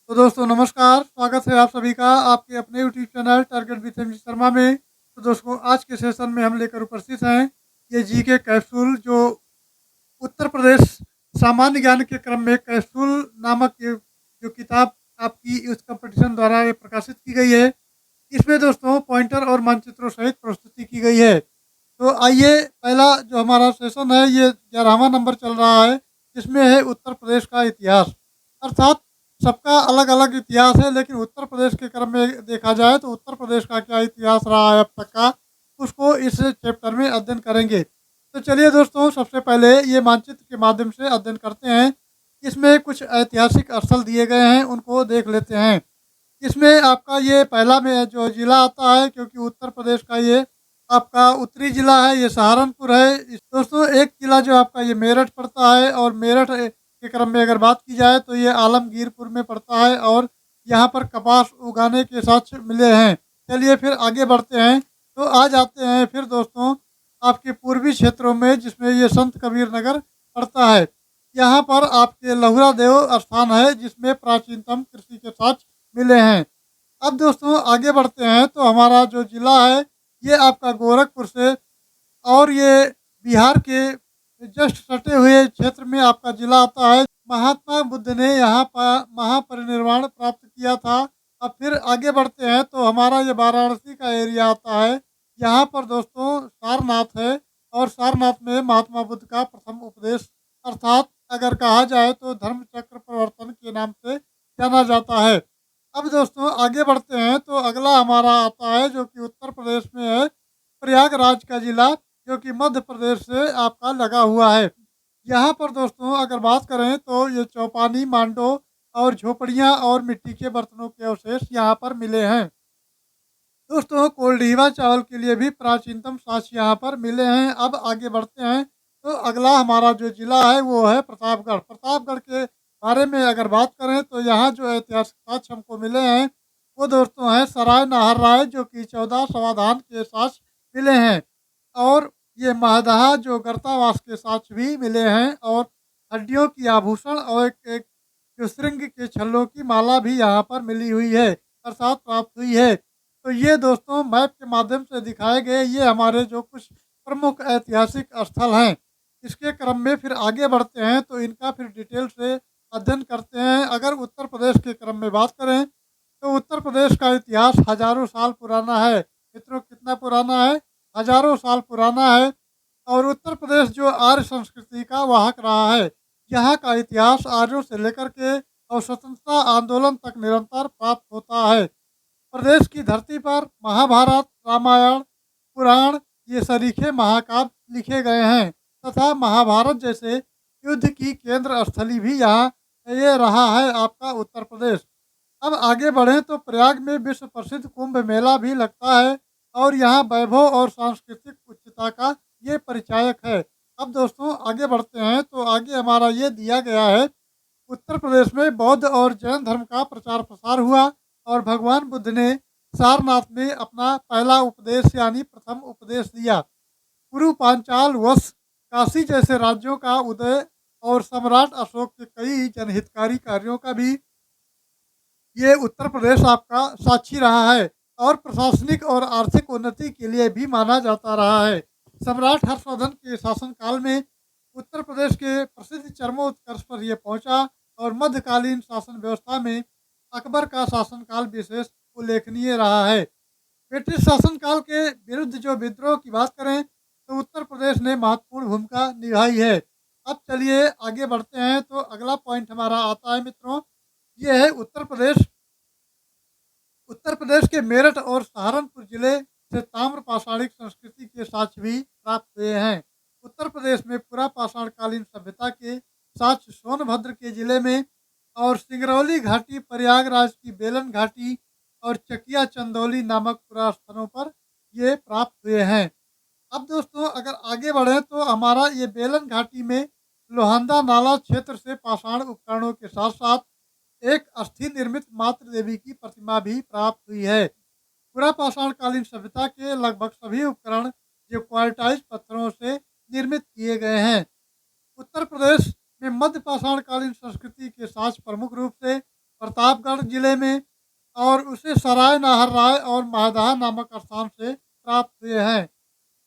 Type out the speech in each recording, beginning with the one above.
तो दोस्तों नमस्कार, स्वागत है आप सभी का आपके अपने YouTube channel target with MG Sharma में। तो दोस्तों आज के सेशन में हम लेकर उपस्थित हैं ये जीके कैप्सूल जो उत्तर प्रदेश सामान्य ज्ञान के क्रम में कैप्सूल नामक ये जो किताब आपकी इस कंपटीशन द्वारा ये प्रकाशित की गई है। इसमें दोस्तों पॉइंटर और मानचित्रों सहित प्रस्तुति की गई है। तो आइए पहला जो हमारा सेशन है ये 11वां नंबर चल रहा है, जिसमें है उत्तर प्रदेश का इतिहास। अर्थात सबका अलग अलग इतिहास है, लेकिन उत्तर प्रदेश के क्रम में देखा जाए तो उत्तर प्रदेश का क्या इतिहास रहा है अब तक का, उसको इस चैप्टर में अध्ययन करेंगे। तो चलिए दोस्तों सबसे पहले ये मानचित्र के माध्यम से अध्ययन करते हैं। इसमें कुछ ऐतिहासिक स्थल दिए गए हैं, उनको देख लेते हैं। इसमें आपका ये पहला में जो जिला आता है, क्योंकि उत्तर प्रदेश का ये आपका उत्तरी जिला है, ये सहारनपुर है। दोस्तों एक जिला जो आपका ये मेरठ पड़ता है, और मेरठ के क्रम में अगर बात की जाए तो ये आलमगीरपुर में पड़ता है, और यहाँ पर कपास उगाने के साक्ष्य मिले हैं। चलिए फिर आगे बढ़ते हैं। तो आ जाते हैं फिर दोस्तों आपके पूर्वी क्षेत्रों में, जिसमें ये संत कबीर नगर पड़ता है। यहाँ पर आपके लहुरा देव स्थान है, जिसमें प्राचीनतम कृषि के साक्ष्य मिले हैं। अब दोस्तों आगे बढ़ते हैं तो हमारा जो जिला है ये आपका गोरखपुर से, और ये बिहार के जस्ट सटे हुए क्षेत्र में आपका जिला आता है। महात्मा बुद्ध ने यहाँ पर महापरिनिर्वाण प्राप्त किया था। अब फिर आगे बढ़ते हैं तो हमारा ये वाराणसी का एरिया आता है। यहाँ पर दोस्तों सारनाथ है, और सारनाथ में महात्मा बुद्ध का प्रथम उपदेश, अर्थात अगर कहा जाए तो धर्म चक्र प्रवर्तन के नाम से जाना जाता है। अब दोस्तों आगे बढ़ते हैं तो अगला हमारा आता है जो कि उत्तर प्रदेश में है, प्रयागराज का जिला, जो कि मध्य प्रदेश से आपका लगा हुआ है। यहाँ पर दोस्तों अगर बात करें तो ये चौपानी, मांडो और झोपड़ियाँ और मिट्टी के बर्तनों के अवशेष यहाँ पर मिले हैं। दोस्तों कोल्डीवा चावल के लिए भी प्राचीनतम साक्ष्य यहाँ पर मिले हैं। अब आगे बढ़ते हैं तो अगला हमारा जो जिला है वो है प्रतापगढ़। प्रतापगढ़ के बारे में अगर बात करें तो यहाँ जो ऐतिहासिक साक्ष्य हमको मिले हैं वो दोस्तों हैं सराय नाहरराय, जो कि 14 समाधान के साक्ष्य मिले हैं। और ये महदहा जो गर्तावास के साक्ष्य भी मिले हैं, और हड्डियों की आभूषण और एक जो श्रृंग के छल्लों की माला भी यहाँ पर मिली हुई है, अर्थात प्राप्त हुई है। तो ये दोस्तों मैप के माध्यम से दिखाए गए ये हमारे जो कुछ प्रमुख ऐतिहासिक स्थल हैं। इसके क्रम में फिर आगे बढ़ते हैं तो इनका फिर डिटेल से अध्ययन करते हैं। अगर उत्तर प्रदेश के क्रम में बात करें तो उत्तर प्रदेश का इतिहास हजारों साल पुराना है। मित्रों कितना पुराना है? हजारों साल पुराना है। और उत्तर प्रदेश जो आर्य संस्कृति का वाहक रहा है, यहाँ का इतिहास आर्यों से लेकर के और स्वतंत्रता आंदोलन तक निरंतर प्राप्त होता है। प्रदेश की धरती पर महाभारत, रामायण, पुराण ये सरीखे महाकाव्य लिखे गए हैं, तथा महाभारत जैसे युद्ध की केंद्र स्थली भी यहाँ ये रहा है आपका उत्तर प्रदेश। अब आगे बढ़ें तो प्रयाग में विश्व प्रसिद्ध कुंभ मेला भी लगता है, और यहाँ वैभव और सांस्कृतिक उच्चता का ये परिचायक है। अब दोस्तों आगे बढ़ते हैं तो आगे हमारा ये दिया गया है, उत्तर प्रदेश में बौद्ध और जैन धर्म का प्रचार प्रसार हुआ, और भगवान बुद्ध ने सारनाथ में अपना पहला उपदेश यानी प्रथम उपदेश दिया। पूर्व पांचाल वंश, काशी जैसे राज्यों का उदय, और सम्राट अशोक के कई जनहितकारी कार्यों का भी ये उत्तर प्रदेश आपका साक्षी रहा है, और प्रशासनिक और आर्थिक उन्नति के लिए भी माना जाता रहा है। सम्राट हर्षवर्धन के शासनकाल में उत्तर प्रदेश के प्रसिद्ध चरमोत्कर्ष पर यह पहुंचा, और मध्यकालीन शासन व्यवस्था में अकबर का शासनकाल विशेष उल्लेखनीय रहा है। ब्रिटिश शासनकाल के विरुद्ध जो विद्रोह की बात करें तो उत्तर प्रदेश ने महत्वपूर्ण भूमिका निभाई है। अब चलिए आगे बढ़ते हैं तो अगला पॉइंट हमारा आता है मित्रों, ये है उत्तर प्रदेश। उत्तर प्रदेश के मेरठ और सहारनपुर जिले से ताम्र पाषाणिक संस्कृति के साक्ष्य भी प्राप्त हुए हैं। उत्तर प्रदेश में पुरा पाषाणकालीन सभ्यता के साक्ष्य सोनभद्र के जिले में, और सिंगरौली घाटी, प्रयागराज की बेलन घाटी और चकिया चंदौली नामक पुरा स्थानों पर ये प्राप्त हुए हैं। अब दोस्तों अगर आगे बढ़ें तो हमारा ये बेलन घाटी में लोहंदा नाला क्षेत्र से पाषाण उपकरणों के साथ साथ एक अस्थि निर्मित मातृ देवी की प्रतिमा भी प्राप्त हुई है। पुरा पाषाणकालीन सभ्यता के लगभग सभी उपकरण जो क्वार्टाइज पत्थरों से निर्मित किए गए हैं। उत्तर प्रदेश में मध्य पाषाणकालीन संस्कृति के साक्ष्य प्रमुख रूप से प्रतापगढ़ जिले में और उसे सराय नाहर राय और महदहा नामक स्थान से प्राप्त हुए हैं।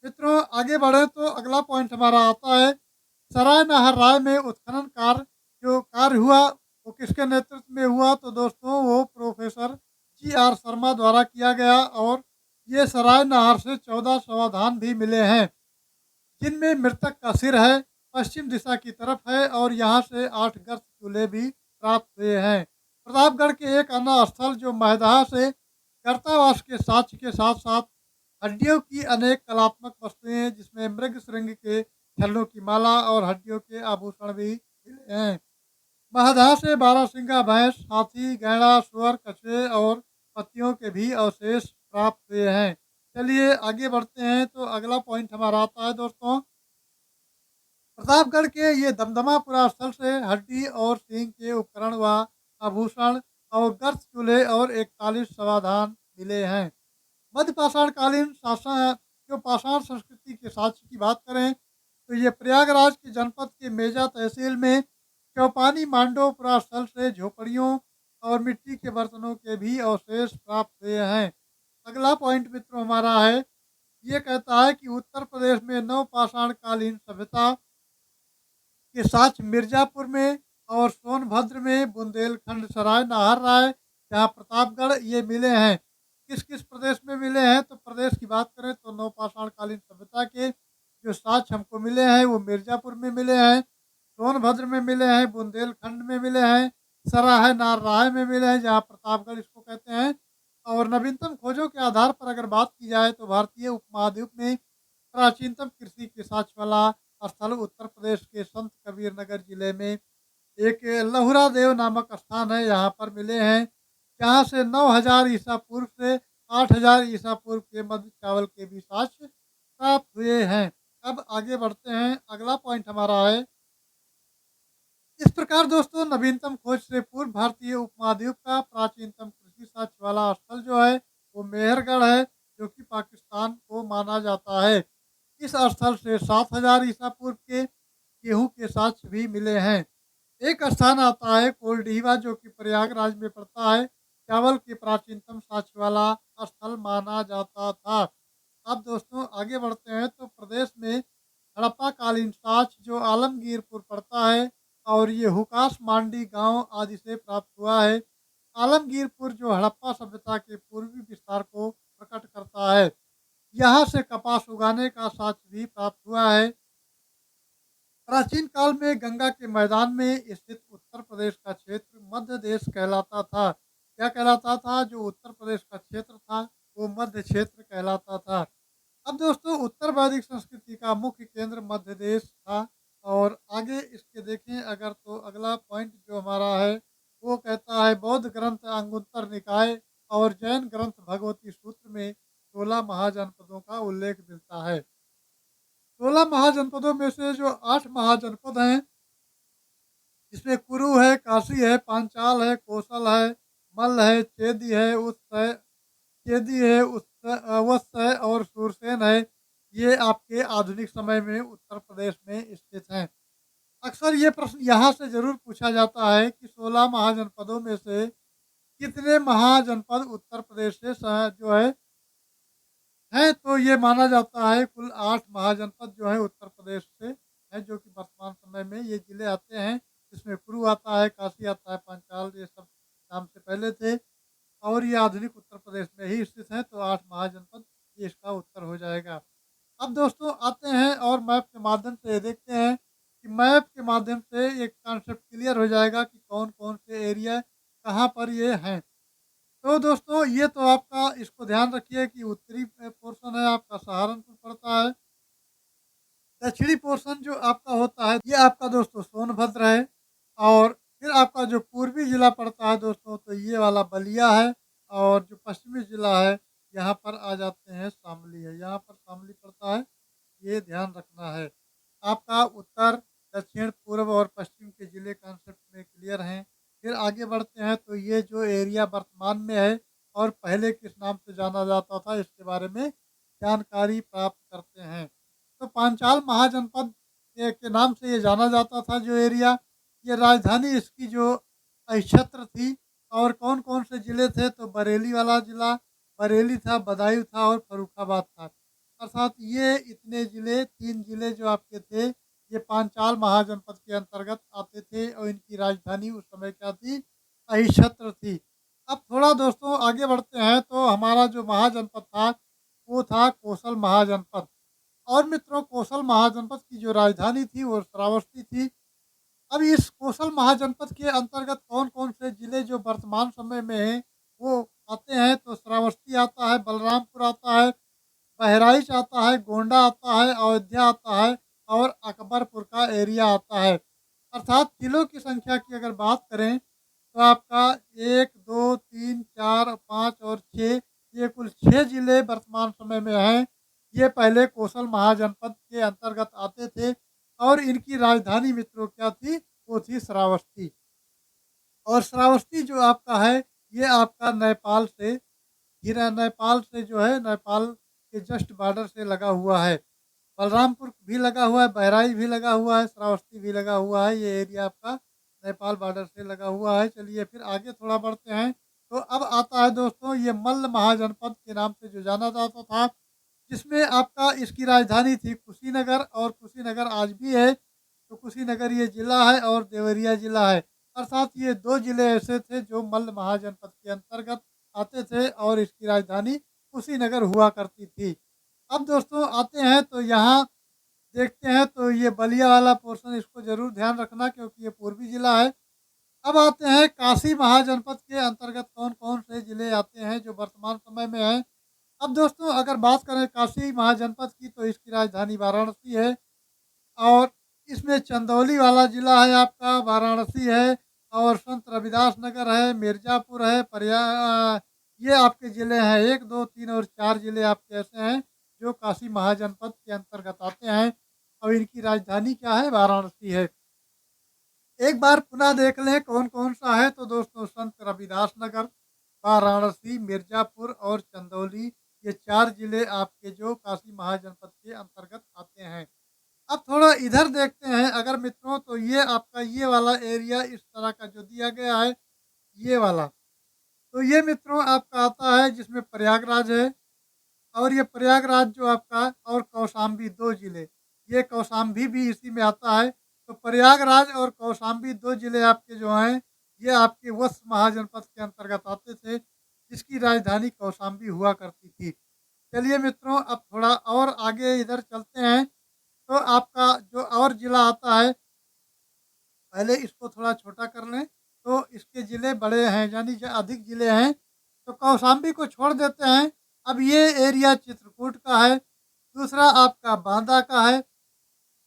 मित्रों आगे बढ़े तो अगला पॉइंट हमारा आता है सराय नाहर राय में उत्खनन कार्य जो कार्य हुआ वो किसके नेतृत्व में हुआ तो दोस्तों वो प्रोफेसर जी.आर. शर्मा द्वारा किया गया और ये सराय नाहर से 14 समाधान भी मिले हैं जिनमें मृतक का सिर है पश्चिम दिशा की तरफ है और यहाँ से 8 गर्त चूल्हे भी प्राप्त हुए हैं। प्रतापगढ़ के एक अन्य स्थल जो महदहा से कर्तावास के साक्ष्य के साथ साथ हड्डियों की अनेक कलात्मक वस्तुएं जिसमें मृग श्रृंग के छल्लों की माला और हड्डियों के आभूषण भी मिले हैं। महदहा से बारहसिंगा भैंस हाथी गैड़ा सुअर कछुए और पत्तियों के भी अवशेष प्राप्त हुए हैं। चलिए आगे बढ़ते हैं तो अगला पॉइंट हमारा आता है दोस्तों प्रतापगढ़ के ये दमदमापुरा स्थल से हड्डी और सींग के उपकरण व आभूषण और गर्त चूल्हे और 41 समाधान मिले हैं। मध्यपाषाण कालीन शासन जो पाषाण संस्कृति के साक्ष्य की बात करें तो ये प्रयागराज के जनपद के मेजा तहसील में चौपानी मांडोपुरा स्थल से झोपड़ियों और मिट्टी के बर्तनों के भी अवशेष प्राप्त हुए हैं। अगला पॉइंट मित्रों हमारा है ये कहता है कि उत्तर प्रदेश में नवपाषाण कालीन सभ्यता के साक्ष्य मिर्जापुर में और सोनभद्र में बुंदेलखंड सराय नाहर राय जहाँ प्रतापगढ़ ये मिले हैं। किस किस प्रदेश में मिले हैं तो प्रदेश की बात करें तो नवपाषाण कालीन सभ्यता के जो साक्ष्य हमको मिले हैं वो मिर्जापुर में मिले हैं सोनभद्र में मिले हैं बुंदेलखंड में मिले हैं सराय नाहर राय में मिले हैं जहाँ प्रतापगढ़ इसको कहते हैं। और नवीनतम खोजों के आधार पर अगर बात की जाए तो भारतीय उपमहाद्वीप में प्राचीनतम कृषि के साक्ष्य वाला स्थल उत्तर प्रदेश के संत कबीर नगर जिले में एक लहुरा देव नामक स्थान है यहाँ पर मिले हैं जहाँ से 9000 ईसा पूर्व से 8000 ईसा पूर्व के मध्य चावल के भी साक्ष्य प्राप्त हुए हैं। अब आगे बढ़ते हैं अगला पॉइंट हमारा है इस प्रकार दोस्तों नवीनतम खोज से पूर्व भारतीय उपमहाद्वीप का प्राचीनतम कृषि साक्ष्य वाला स्थल जो है वो मेहरगढ़ है जो कि पाकिस्तान को माना जाता है। इस स्थल से 7000 ईसा पूर्व के गेहूं के साक्ष्य भी मिले हैं। एक स्थान आता है कोलडीवा जो कि प्रयागराज में पड़ता है चावल के प्राचीनतम साक्ष्य वाला स्थल माना जाता था। अब दोस्तों आगे बढ़ते हैं तो प्रदेश में हड़प्पा कालीन साक्ष्य जो आलमगीरपुर पड़ता है और ये हुकास मांडी गांव आदि से प्राप्त हुआ है। आलमगीरपुर जो हड़प्पा सभ्यता के पूर्वी विस्तार को प्रकट करता है। यहाँ से कपास उगाने का साक्ष्य भी प्राप्त हुआ है। प्राचीन काल में गंगा के मैदान में स्थित उत्तर प्रदेश का क्षेत्र मध्य देश कहलाता था। क्या कहलाता था जो उत्तर प्रदेश का क्षेत्र था वो मध्य क्षेत्र कहलाता था। अब दोस्तों उत्तर वैदिक संस्कृति का मुख्य केंद्र मध्य देश था और आगे इसके देखें अगर तो अगला पॉइंट जो हमारा है वो कहता है बौद्ध ग्रंथ अंगुत्तर निकाय और जैन ग्रंथ भगवती सूत्र में 16 महाजनपदों का उल्लेख मिलता है। 16 महाजनपदों में से जो 8 महाजनपद हैं जिसमें कुरु है काशी है पांचाल है कौशल है मल्ल है वत्स है और सूरसेन है। ये आपके आधुनिक समय में उत्तर प्रदेश में स्थित हैं। अक्सर ये प्रश्न यहाँ से जरूर पूछा जाता है कि 16 महाजनपदों में से कितने महाजनपद उत्तर प्रदेश से जो है तो ये माना जाता है कुल 8 महाजनपद जो है उत्तर प्रदेश से है जो कि वर्तमान समय में ये जिले आते हैं जिसमें कुरु आता है काशी आता है पांचाल ये सब नाम से पहले थे और ये आधुनिक उत्तर प्रदेश में ही स्थित है तो 8 महाजनपद ये इसका उत्तर हो जाएगा। अब दोस्तों आते हैं और मैप के माध्यम से देखते हैं कि मैप के माध्यम से एक कॉन्सेप्ट क्लियर हो जाएगा कि कौन कौन से एरिया कहाँ पर ये हैं। तो दोस्तों ये तो आपका इसको ध्यान रखिए कि उत्तरी पोर्शन है आपका सहारनपुर पड़ता है। दक्षिणी पोर्शन जो आपका होता है ये आपका दोस्तों सोनभद्र है और फिर आपका जो पूर्वी जिला पड़ता है दोस्तों तो ये वाला बलिया है और जो पश्चिमी जिला है यहाँ पर आ जाते हैं शामली है यहाँ पर शामली पड़ता है ये ध्यान रखना है। आपका उत्तर दक्षिण पूर्व और पश्चिम के जिले कॉन्सेप्ट में क्लियर हैं। फिर आगे बढ़ते हैं तो ये जो एरिया वर्तमान में है और पहले किस नाम से जाना जाता था इसके बारे में जानकारी प्राप्त करते हैं। तो पांचाल महाजनपद के नाम से ये जाना जाता था जो एरिया ये राजधानी इसकी जो क्षेत्र थी और कौन-कौन से ज़िले थे तो बरेली वाला ज़िला, बरेली था, बदायूँ था और फर्रुखाबाद था। अर्थात ये इतने ज़िले 3 ज़िले जो आपके थे, ये पांचाल महाजनपद के अंतर्गत आते थे और इनकी राजधानी उस समय क्या थी? अहिच्छत्र थी। अब थोड़ा दोस्तों आगे बढ़ते हैं तो हमारा जो महाजनपद था, वो था कोसल महाजनपद। और मित्रों कोसल महाजनपद की जो राजधानी थी वो श्रावस्ती थी। अब इस कोसल महाजनपद के अंतर्गत कौन-कौन से ज़िले जो वर्तमान समय में हैं, वो आते हैं तो श्रावस्ती आता है, बलरामपुर आता है, बहराइच आता है, गोंडा आता है, अयोध्या आता है और अकबरपुर का एरिया आता है। अर्थात ज़िलों की संख्या की अगर बात करें तो आपका 1, 2, 3, 4, 5 और 6 ये कुल 6 ज़िले वर्तमान समय में हैं। ये पहले कोसल महाजनपद के अंतर्गत आते थे और इनकी राजधानी मित्रों क्या थी? वो थी श्रावस्ती। और श्रावस्ती जो आपका है, ये आपका नेपाल से घिरा नेपाल से जो है नेपाल के जस्ट बॉर्डर से लगा हुआ है। बलरामपुर भी लगा हुआ है, बहराइच भी लगा हुआ है, श्रावस्ती भी लगा हुआ है। ये एरिया आपका नेपाल बॉर्डर से लगा हुआ है। चलिए फिर आगे थोड़ा बढ़ते हैं। तो अब आता है दोस्तों ये मल्ल महाजनपद के नाम से जो जाना जाता था, जिसमें आपका इसकी राजधानी थी कुशीनगर और कुशीनगर आज भी है। तो कुशीनगर ये ज़िला है और देवरिया ज़िला है। अर्थात ये 2 ज़िले ऐसे थे जो मल्ल महाजनपद के अंतर्गत आते थे और इसकी राजधानी कुशीनगर हुआ करती थी। अब दोस्तों आते हैं तो यहाँ देखते हैं तो ये बलिया वाला पोर्शन इसको ज़रूर ध्यान रखना क्योंकि ये पूर्वी ज़िला है। अब आते हैं काशी महाजनपद के अंतर्गत कौन-कौन से ज़िले आते हैं जो वर्तमान समय में हैं। अब दोस्तों अगर बात करें काशी महाजनपद की तो इसकी राजधानी वाराणसी है और इसमें चंदौली वाला ज़िला है आपका, वाराणसी है और संत रविदास नगर है, मिर्ज़ापुर है, ये आपके ज़िले हैं 1, 2, 3 और 4 ज़िले आपके ऐसे हैं जो काशी महाजनपद के अंतर्गत आते हैं और इनकी राजधानी क्या है? वाराणसी है। एक बार पुनः देख लें कौन-कौन सा है तो दोस्तों संत रविदास नगर, वाराणसी, मिर्ज़ापुर और चंदौली ये 4 ज़िले आपके जो काशी महाजनपद के अंतर्गत आते हैं। अब थोड़ा इधर देखते हैं अगर मित्रों तो ये आपका ये वाला एरिया इस तरह का जो दिया गया है, ये वाला। तो ये मित्रों आपका आता है जिसमें प्रयागराज है और ये प्रयागराज जो आपका और कौशाम्बी 2 ज़िले, ये कौशाम्बी भी इसी में आता है। तो प्रयागराज और कौशाम्बी 2 ज़िले आपके जो हैं, ये आपके वत्स महाजनपद के अंतर्गत आते थे, जिसकी राजधानी कौशाम्बी हुआ करती थी। चलिए मित्रों अब थोड़ा और आगे इधर चलते हैं, तो आपका जो और ज़िला आता है, पहले इसको थोड़ा छोटा कर लें, तो इसके ज़िले बड़े हैं यानी जो अधिक ज़िले हैं, तो कौशाम्बी को छोड़ देते हैं। अब ये एरिया चित्रकूट का है, दूसरा आपका बांदा का है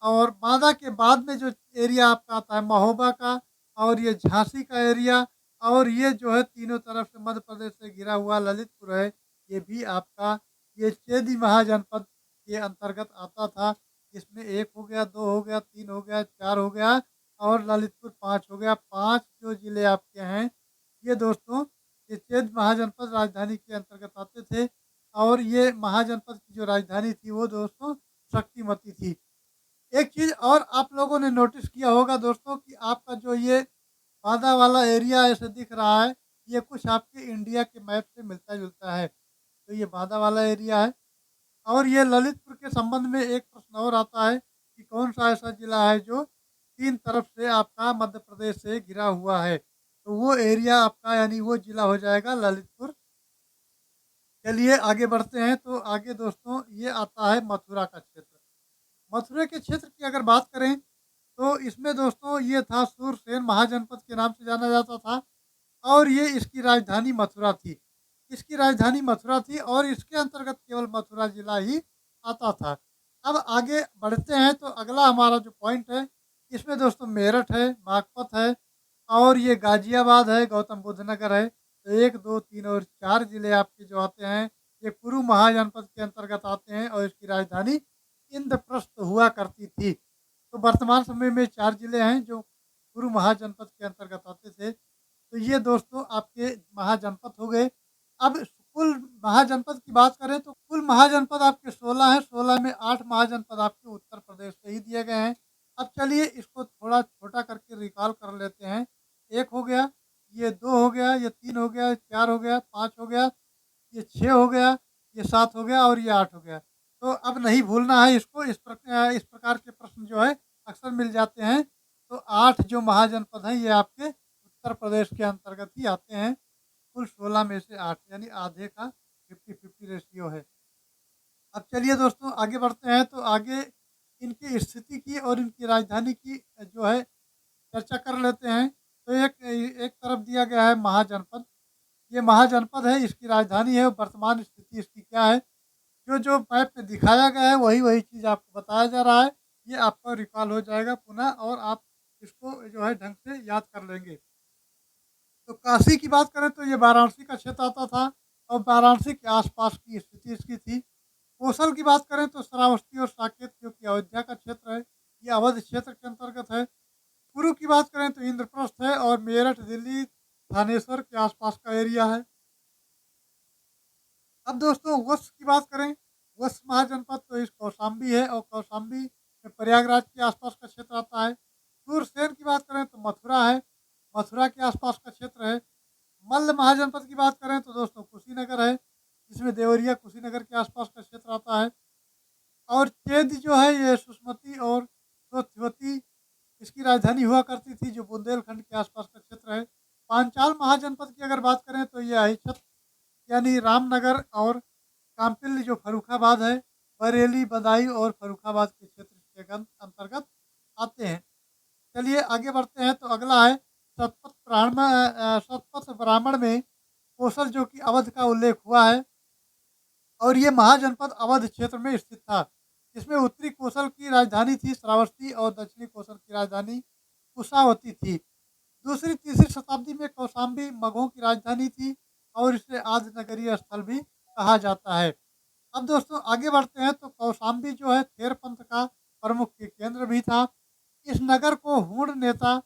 और बांदा के बाद में जो एरिया आपका आता है महोबा का और ये झांसी का एरिया और ये जो है तीनों तरफ से मध्य प्रदेश से घिरा हुआ ललितपुर है, ये भी आपका ये चेदी महाजनपद के अंतर्गत आता था। इसमें 1 हो गया, 2 हो गया, 3 हो गया, 4 हो गया और ललितपुर 5 हो गया। 5 जो ज़िले आपके हैं, ये दोस्तों ये चेद महाजनपद राजधानी के अंतर्गत आते थे और ये महाजनपद की जो राजधानी थी वो दोस्तों शक्तिमती थी। एक चीज़ और आप लोगों ने नोटिस किया होगा दोस्तों कि आपका जो ये बांदा वाला एरिया ऐसे दिख रहा है, ये कुछ आपके इंडिया के मैप से मिलता-जुलता है। तो ये बांदा वाला एरिया है और ये ललितपुर के संबंध में एक प्रश्न और आता है कि कौन-सा ऐसा ज़िला है जो 3 तरफ से आपका मध्य प्रदेश से घिरा हुआ है? तो वो एरिया आपका यानी वो ज़िला हो जाएगा ललितपुर। चलिए आगे बढ़ते हैं, तो आगे दोस्तों ये आता है मथुरा का क्षेत्र। मथुरा के क्षेत्र की अगर बात करें, तो इसमें दोस्तों ये था सूरसेन महाजनपद के नाम से जाना जाता था और ये इसकी राजधानी मथुरा थी। इसकी राजधानी मथुरा थी और इसके अंतर्गत केवल मथुरा ज़िला ही आता था। अब आगे बढ़ते हैं तो अगला हमारा जो पॉइंट है, इसमें दोस्तों मेरठ है, बागपत है और ये गाज़ियाबाद है, गौतम बुद्ध नगर है। तो 1, 2, 3 और 4 ज़िले आपके जो आते हैं, ये कुरु महाजनपद के अंतर्गत आते हैं और इसकी राजधानी इंद्रप्रस्थ हुआ करती थी। तो वर्तमान समय में 4 ज़िले हैं जो कुरु महाजनपद के अंतर्गत आते थे। तो ये दोस्तों आपके महाजनपद हो गए। अब कुल महाजनपद की बात करें तो कुल महाजनपद आपके 16 हैं, 16 में 8 महाजनपद आपके उत्तर प्रदेश से ही दिए गए हैं। अब चलिए इसको थोड़ा छोटा करके रिकॉल कर लेते हैं। 1 हो गया, ये 2 हो गया, ये 3 हो गया, 4 हो गया, 5 हो गया, ये 6 हो गया, ये 7 हो गया और ये 8 हो गया। तो अब नहीं भूलना है इसको, इस प्रकार के प्रश्न जो है अक्सर मिल जाते हैं। तो 8 जो महाजनपद हैं ये आपके उत्तर प्रदेश के अंतर्गत ही आते हैं। कुल 16 में से 8 यानी आधे का 50-50 रेशियो है। अब चलिए दोस्तों आगे बढ़ते हैं, तो आगे इनकी स्थिति की और इनकी राजधानी की जो है चर्चा कर लेते हैं। तो एक एक तरफ दिया गया है महाजनपद। ये महाजनपद है, इसकी राजधानी है, वर्तमान स्थिति इसकी क्या है? जो मैप में दिखाया गया है वही चीज़ आपको बताया जा रहा है। ये आपको रिकॉल हो जाएगा पुनः और आप इसको जो है ढंग से याद कर लेंगे। तो काशी की बात करें तो ये वाराणसी का क्षेत्र आता था और वाराणसी के आसपास की स्थिति इसकी थी। कोसल की बात करें तो श्रावस्ती और साकेत जो कि अयोध्या का क्षेत्र है, ये अवध क्षेत्र के अंतर्गत है। कुरु की बात करें तो इंद्रप्रस्थ है और मेरठ, दिल्ली, थानेश्वर के आसपास का एरिया है। अब दोस्तों वत्स की बात करें, वत्स महाजनपद तो इस कौशाम्बी है और कौशाम्बी में प्रयागराज के आसपास का क्षेत्र आता है। सूरसेन की बात करें तो मथुरा है, मथुरा के आसपास का क्षेत्र है। मल्ल महाजनपद की बात करें तो दोस्तों कुशीनगर है, जिसमें देवरिया कुशीनगर के आसपास का क्षेत्र आता है। और चेद जो है ये सुषमती और स्वच्छवती इसकी राजधानी हुआ करती थी, जो बुंदेलखंड के आसपास का क्षेत्र है। पांचाल महाजनपद की अगर बात करें तो ये अहिच्छत्र यानी रामनगर और काम्पिल्य जो फर्रुखाबाद है, बरेली, बदायूं और फर्रुखाबाद के क्षेत्र के अंतर्गत आते हैं। चलिए आगे बढ़ते हैं, तो अगला है शतपथ ब्राह्मण में कौशल जो कि अवध का उल्लेख हुआ है और ये महाजनपद अवध क्षेत्र में स्थित था। इसमें उत्तरी कौशल की राजधानी थी श्रावस्ती और दक्षिणी कौशल की राजधानी कुशावती थी। दूसरी तीसरी शताब्दी में कौशाम्बी मगहों की राजधानी थी और इसे आद्य नगरीय स्थल भी कहा जाता है। अब दोस्तों आगे बढ़ते हैं, तो कौशाम्बी जो है थेर पंथ का प्रमुख केंद्र भी था। इस नगर को हूण नेता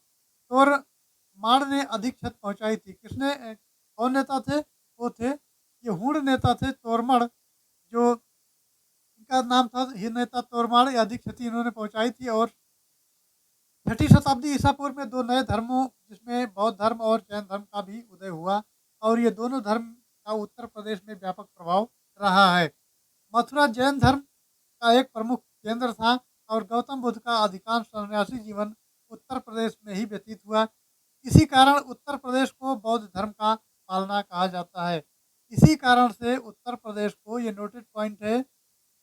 तोरमाण ने अधिक क्षति पहुंचाई थी। किसने कौन नेता थे? वो थे ये हूण नेता थे तोरमण, जो इनका नाम था ये नेता तोरमाण, ये अधिक क्षति इन्होंने पहुंचाई थी। और 6ठी शताब्दी ईसा पूर्व में दो नए धर्मों जिसमें बौद्ध धर्म और जैन धर्म का भी उदय हुआ और ये दोनों धर्म का उत्तर प्रदेश में व्यापक प्रभाव रहा है। मथुरा जैन धर्म का एक प्रमुख केंद्र था और गौतम बुद्ध का अधिकांश सन्यासी जीवन उत्तर प्रदेश में ही व्यतीत हुआ। इसी कारण उत्तर प्रदेश को बौद्ध धर्म का पालना कहा जाता है। इसी कारण से उत्तर प्रदेश को, ये नोटेड पॉइंट है,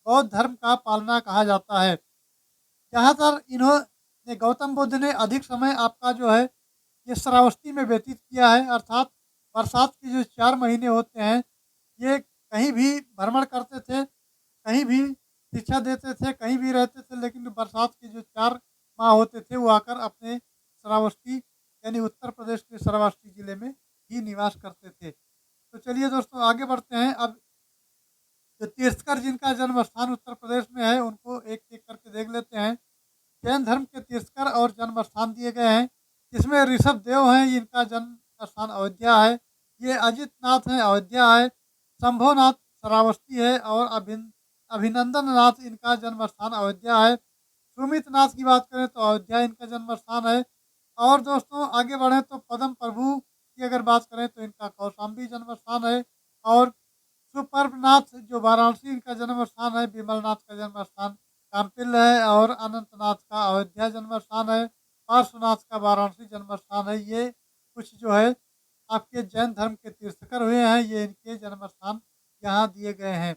बौद्ध धर्म का पालना कहा जाता है। जहाँ तक इन्होंने गौतम बुद्ध ने अधिक समय आपका जो है ये श्रावस्ती में व्यतीत किया है, अर्थात बरसात के जो 4 महीने होते हैं ये कहीं भी भ्रमण करते थे, कहीं भी शिक्षा देते थे, कहीं भी रहते थे, लेकिन बरसात के जो 4 माह होते थे वो आकर अपने श्रावस्ती यानी उत्तर प्रदेश के श्रावस्ती जिले में ही निवास करते थे। तो चलिए दोस्तों आगे बढ़ते हैं। अब जो तीर्थकर जिनका जन्म स्थान उत्तर प्रदेश में है उनको एक एक करके देख लेते हैं। जैन धर्म के तीर्थकर और जन्म स्थान दिए गए हैं। इसमें ऋषभ देव हैं, इनका जन्म स्थान अयोध्या है। ये अजित नाथ हैं, अयोध्या है। शंभोनाथ श्रावस्ती है और अभिनंदन नाथ इनका जन्म स्थान अयोध्या है। सुमित नाथ की बात करें तो अयोध्या इनका जन्म स्थान है। और दोस्तों आगे बढ़ें तो पद्म प्रभु की अगर बात करें तो इनका कौशाम्बी जन्म स्थान है। और सुपर्वनाथ जो वाराणसी इनका जन्म स्थान है। विमलनाथ का जन्म स्थान काम्पिल्य है और अनंतनाथ का अयोध्या जन्म स्थान है। पार्श्वनाथ का वाराणसी जन्म स्थान है। ये कुछ जो है आपके जैन धर्म के तीर्थकर हुए हैं, ये इनके जन्म स्थान यहाँ दिए गए हैं।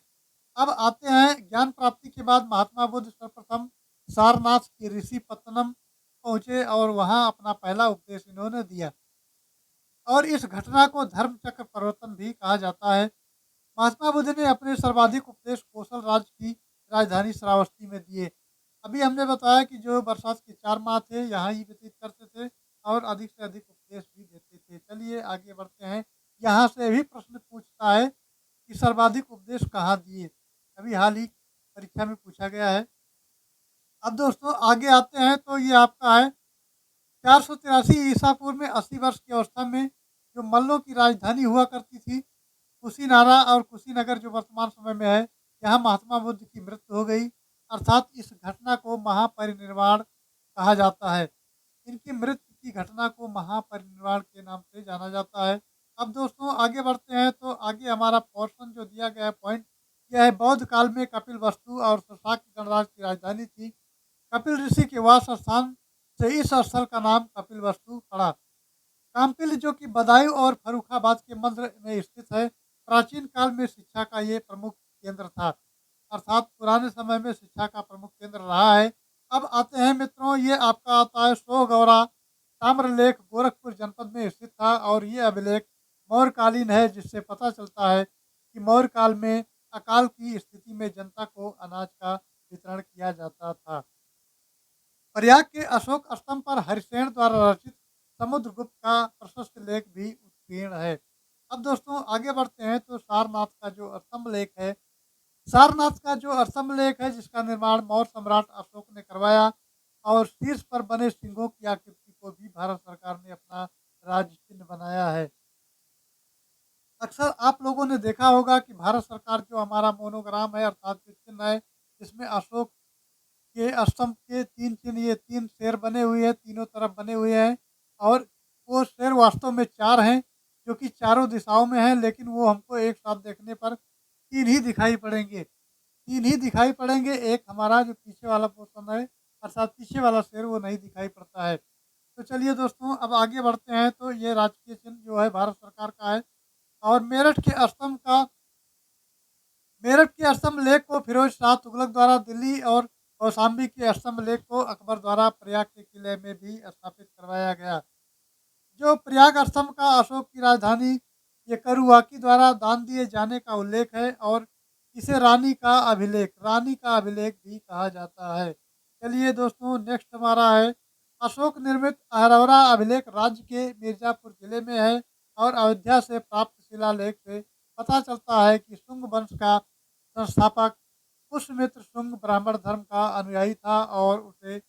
अब आते हैं ज्ञान प्राप्ति के बाद महात्मा बुद्ध सर्वप्रथम सारनाथ के ऋषि पत्तनम पहुँचे और वहाँ अपना पहला उपदेश इन्होंने दिया और इस घटना को धर्म चक्र परिवर्तन भी कहा जाता है। महात्मा बुद्ध ने अपने सर्वाधिक उपदेश कौशल राज्य की राजधानी श्रावस्ती में दिए। अभी हमने बताया कि जो बरसात के 4 माह थे यहाँ ही व्यतीत करते थे और अधिक से अधिक उपदेश भी देते थे। चलिए आगे बढ़ते हैं। यहाँ से भी प्रश्न पूछता है कि सर्वाधिक उपदेश कहाँ दिए, अभी हाल ही परीक्षा में पूछा गया है। अब दोस्तों आगे आते हैं, तो ये आपका है 483 ईसा पूर्व में 80 वर्ष की अवस्था में जो मल्लों की राजधानी हुआ करती थी कुशीनारा और कुशीनगर जो वर्तमान समय में है, यहाँ महात्मा बुद्ध की मृत्यु हो गई, अर्थात इस घटना को महापरिनिर्वाण कहा जाता है। इनकी मृत्यु की घटना को महापरिनिर्वाण के नाम से जाना जाता है। अब दोस्तों आगे बढ़ते हैं, तो आगे हमारा पोर्शन जो दिया गया है पॉइंट, यह है बौद्ध काल में कपिल वस्तु और शशांक गणराज की राजधानी थी। कपिल ऋषि के वास स्थान से इस स्थल का नाम कपिल वस्तु पड़ा। काम्पिल जो कि बदायूं और फर्रुखाबाद के मध्य में स्थित है, प्राचीन काल में शिक्षा का ये प्रमुख केंद्र था, अर्थात पुराने समय में शिक्षा का प्रमुख केंद्र रहा है। अब आते हैं मित्रों, ये आपका आता है सोगौरा ताम्रलेख, गोरखपुर जनपद में स्थित था, और ये अभिलेख मौर्यकालीन है, जिससे पता चलता है कि मौर्य काल में अकाल की स्थिति में जनता को अनाज का वितरण किया जाता था। प्रयाग के अशोक स्तंभ पर हरिसेन द्वारा रचित समुद्रगुप्त का प्रशस्त लेख भी उत्कीर्ण है। अब दोस्तों आगे बढ़ते हैं, तो सारनाथ का जो स्तंभ लेख है, सारनाथ का जो स्तंभ लेख है, जिसका निर्माण मौर्य सम्राट अशोक ने करवाया, और शीर्ष पर बने सिंहों की आकृति को भी भारत सरकार ने अपना राज्य चिन्ह बनाया है। अक्सर आप लोगों ने देखा होगा कि भारत सरकार जो हमारा मोनोग्राम है, अर्थात जो चिन्ह है, इसमें अशोक के स्तंभ के 3 चिन्ह, ये 3 शेर बने हुए हैं, तीनों तरफ बने हुए हैं, और वो शेर वास्तव में 4 हैं, जो कि चारों दिशाओं में हैं, लेकिन वो हमको एक साथ देखने पर 3 ही दिखाई पड़ेंगे। 3 ही दिखाई पड़ेंगे, एक हमारा जो पीछे वाला पोर्शन है, अर्थात पीछे वाला शेर, वो नहीं दिखाई पड़ता है। तो चलिए दोस्तों, अब आगे बढ़ते हैं, तो ये राजकीय चिन्ह जो है भारत सरकार का है, और मेरठ के स्तंभ लेख को फिरोज शाह तुगलक द्वारा दिल्ली, और कौशाम्बी के स्तंभ लेख को अकबर द्वारा प्रयाग के किले में भी स्थापित करवाया गया। जो प्रयाग स्तंभ का अशोक की राजधानी ये करुवाकी द्वारा दान दिए जाने का उल्लेख है, और इसे रानी का अभिलेख भी कहा जाता है। चलिए दोस्तों, नेक्स्ट हमारा है अशोक निर्मित अहरौरा अभिलेख, राज्य के मिर्जापुर जिले में है, और अयोध्या से प्राप्त शिलालेख से पता चलता है कि शुंग वंश का संस्थापक पुष्यमित्र शुंग ब्राह्मण धर्म का अनुयायी था, और उसे